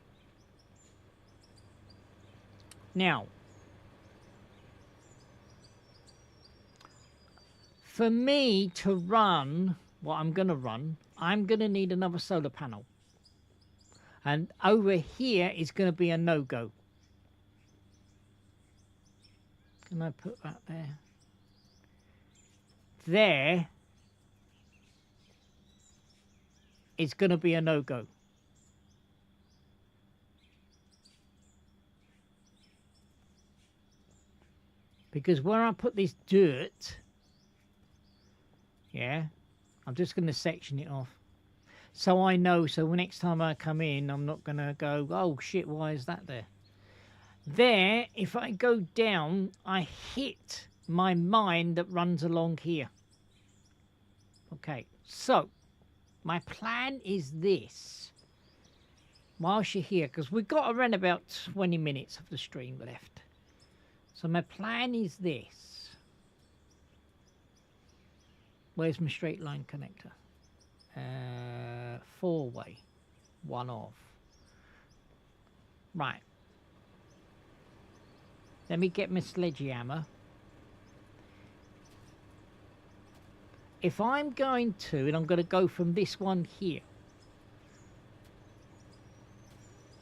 Now, for me to run what I'm going to run, I'm going to need another solar panel. And over here is going to be a no-go. Can I put that there? There is going to be a no-go. Because where I put this dirt, Yeah, I'm just going to section it off. So I know, so next time I come in, I'm not going to go, oh shit, why is that there? There, if I go down, I hit my mine that runs along here. Okay, so my plan is this. Whilst you're here, because we've got around about 20 minutes of the stream left. So my plan is this. Where's my straight line connector? 4-way. One off. Right. Let me get my sledgehammer. If I'm going to, and I'm going to go from this one here.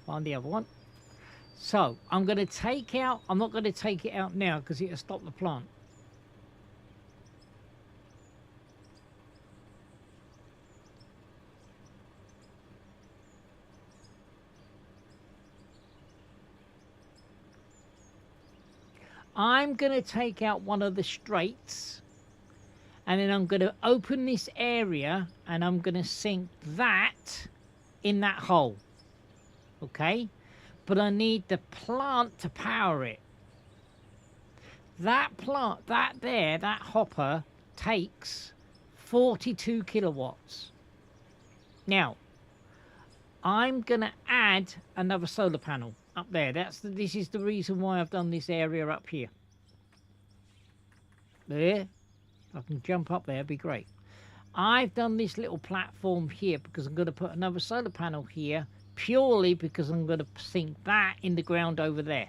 Find the other one. So, I'm going to take out, I'm not going to take it out now because it'll stop the plant. I'm going to take out one of the straights and then I'm going to open this area and I'm going to sink that in that hole. Okay? But I need the plant to power it. That plant, that hopper takes 42 kilowatts. Now, I'm going to add another solar panel up there. This is the reason why I've done this area up here. There. If I can jump up there, it'd be great. I've done this little platform here because I'm going to put another solar panel here purely because I'm going to sink that in the ground over there.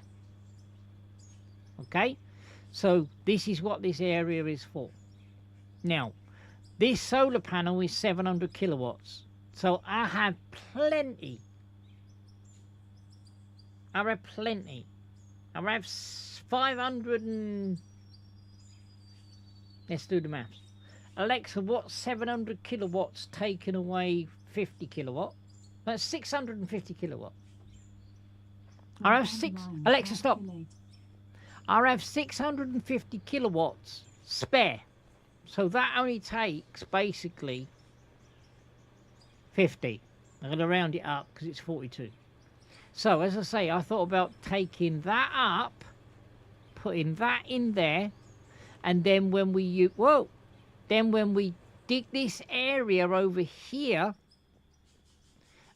Okay? So this is what this area is for. Now, this solar panel is 700 kilowatts. So I have plenty. I have plenty. I have 500 and... Let's do the maths. Alexa, what's 700 kilowatts taken away 50 kilowatt? That's 650 kilowatt. I have Alexa, stop. I have 650 kilowatts spare. So that only takes basically 50. I'm going to round it up because it's 42. So as I say, I thought about taking that up, putting that in there, and then when we dig this area over here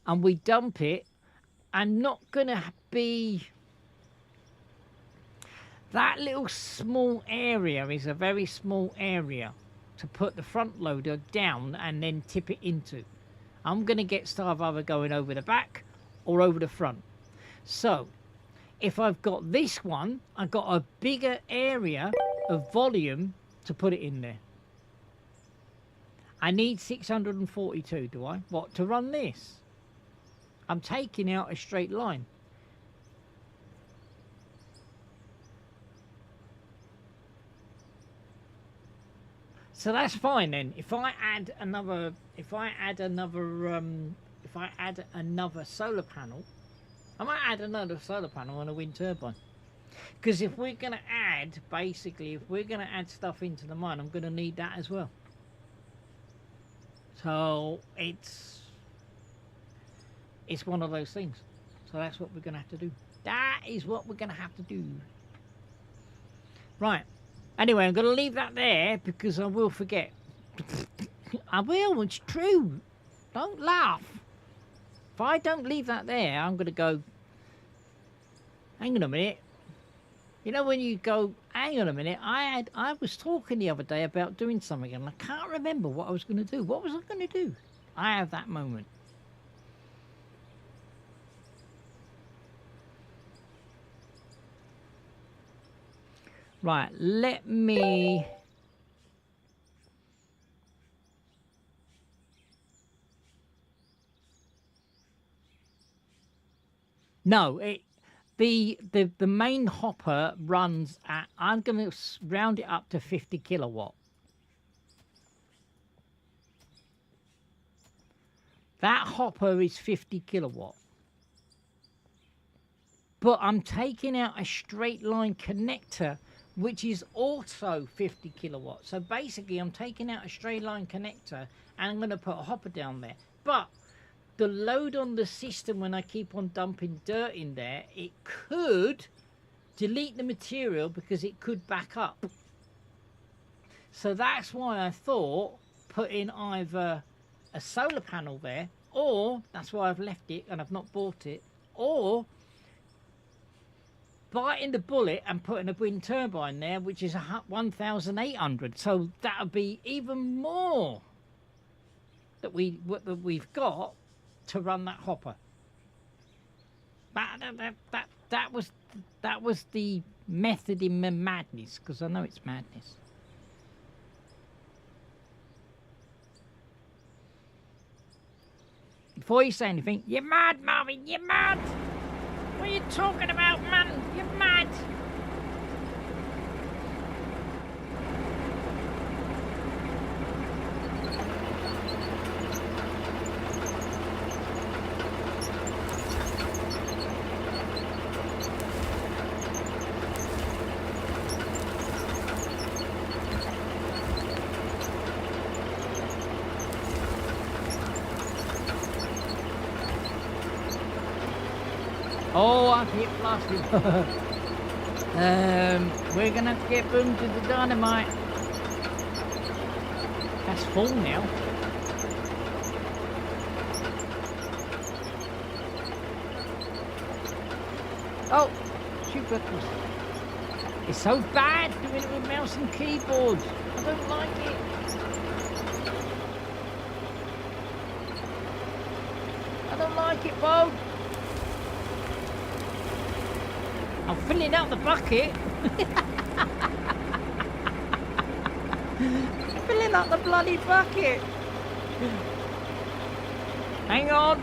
and we dump it, I'm not going to be... That little small area is a very small area to put the front loader down and then tip it into. I'm going to get stuff either going over the back or over the front. So, if I've got this one, I've got a bigger area of volume to put it in there. I need 642, do I? What, to run this? I'm taking out a straight line. So that's fine then. If I add another solar panel, I might add another solar panel and a wind turbine. Because if we're going to add, basically, if we're going to add stuff into the mine, I'm going to need that as well. So it's one of those things. So that's what we're going to have to do. That is what we're going to have to do. Right. Anyway, I'm going to leave that there because I will forget. I will, it's true. Don't laugh. If I don't leave that there, I'm going to go, hang on a minute. You know when you go, hang on a minute, I was talking the other day about doing something and I can't remember what I was going to do. What was I going to do? I have that moment. Right, let me... No, the main hopper runs at, I'm going to round it up to 50 kilowatt. That hopper is 50 kilowatt. But I'm taking out a straight line connector which is also 50 kilowatts. So basically I'm taking out a straight line connector and I'm going to put a hopper down there. But the load on the system when I keep on dumping dirt in there, it could delete the material because it could back up. So that's why I thought putting either a solar panel there, or that's why I've left it and I've not bought it, or biting the bullet and putting a wind turbine there, which is 1,800. So that would be even more that we've got to run that hopper. That was the method in my madness, because I know it's madness. Before you say anything, you're mad, Marvin, you're mad. What are you talking about, man? You're mad. Oh, I've hit plastic. We're gonna have to get boom to the dynamite. That's full now. Oh, shoot buckles. It's so bad doing it with mouse and keyboard. I don't like it. I don't like it, Bo. I'm filling out the bucket. Filling out the bloody bucket. Hang on.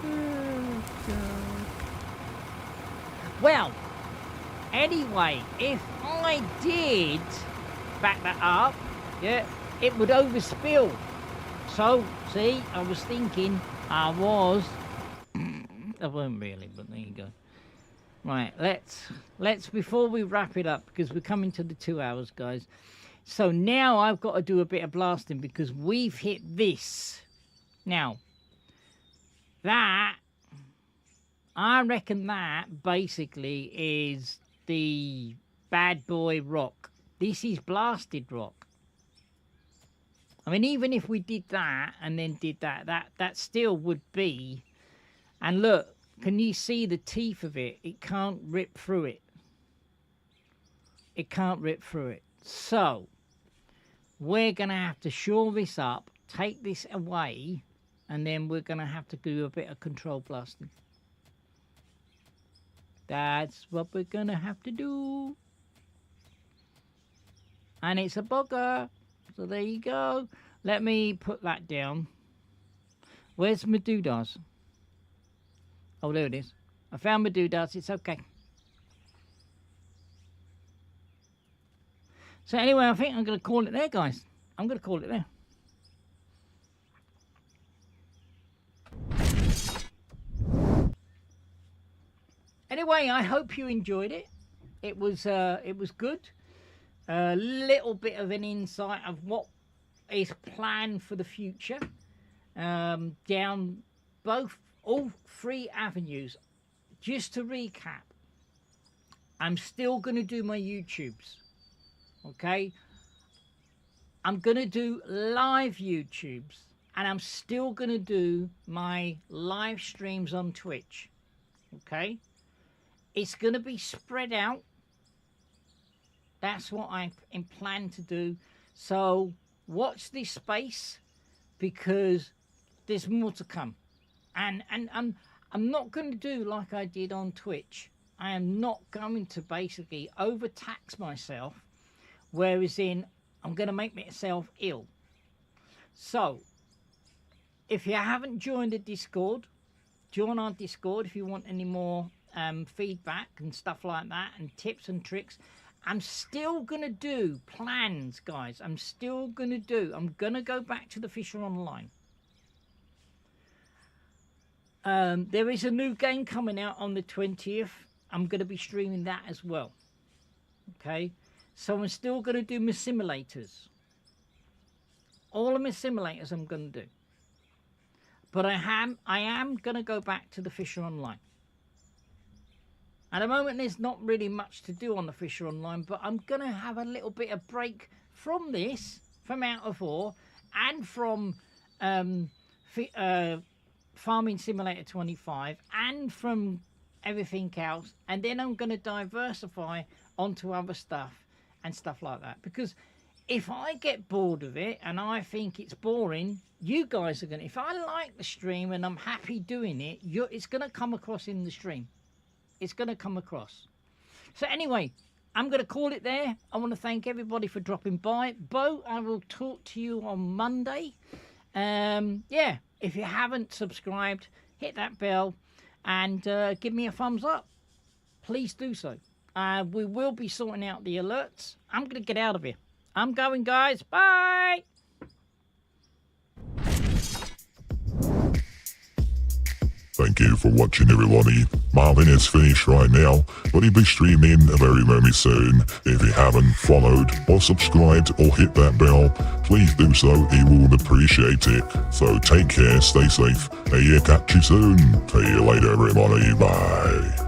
Oh, God. Well, anyway, if I did back that up, yeah, it would overspill. So, see, I was thinking I won't really, but there you go. Right, let's before we wrap it up, because we're coming to the 2 hours, guys. So now I've got to do a bit of blasting because we've hit this. Now, that, I reckon that basically is the bad boy rock. This is blasted rock. I mean, even if we did that and then did that still would be... And look, can you see the teeth of it? It can't rip through it. It can't rip through it. So, we're going to have to shore this up, take this away, and then we're going to have to do a bit of control blasting. That's what we're going to have to do. And it's a bugger. So there you go. Let me put that down. Where's my doodads? Oh, there it is. I found my doodads. It's okay. So anyway, I think I'm going to call it there, guys. I'm going to call it there. Anyway, I hope you enjoyed it. It was good. A little bit of an insight of what is planned for the future down all three avenues. Just to recap, I'm still going to do my YouTubes, okay? I'm going to do live YouTubes, and I'm still going to do my live streams on Twitch, okay? It's going to be spread out. That's what I plan to do. So watch this space because there's more to come. And I'm not going to do like I did on Twitch. I am not going to basically overtax myself, whereas I'm going to make myself ill. So if you haven't joined the Discord, join our Discord if you want any more feedback and stuff like that, and tips and tricks. I'm still going to do plans, guys. I'm going to go back to the Fisher Online. There is a new game coming out on the 20th. I'm going to be streaming that as well. Okay, so I'm still going to do my simulators. All of my simulators I'm going to do. But I am going to go back to the Fisher Online. At the moment, there's not really much to do on the Fisher Online, but I'm going to have a little bit of break from this, from Out of ORE, and from Farming Simulator 25, and from everything else. And then I'm going to diversify onto other stuff and stuff like that. Because if I get bored of it and I think it's boring, you guys are going to... If I like the stream and I'm happy doing it, it's going to come across in the stream. It's going to come across. So anyway, I'm going to call it there. I want to thank everybody for dropping by. Bo, I will talk to you on Monday. Yeah, if you haven't subscribed, hit that bell and give me a thumbs up. Please do so. We will be sorting out the alerts. I'm going to get out of here. I'm going, guys. Bye. Thank you for watching, everybody. Marvin is finished right now, but he'll be streaming very soon. If you haven't followed or subscribed or hit that bell, please do so. He would appreciate it. So take care, stay safe, and yeah, catch you soon. See you later, everybody. Bye.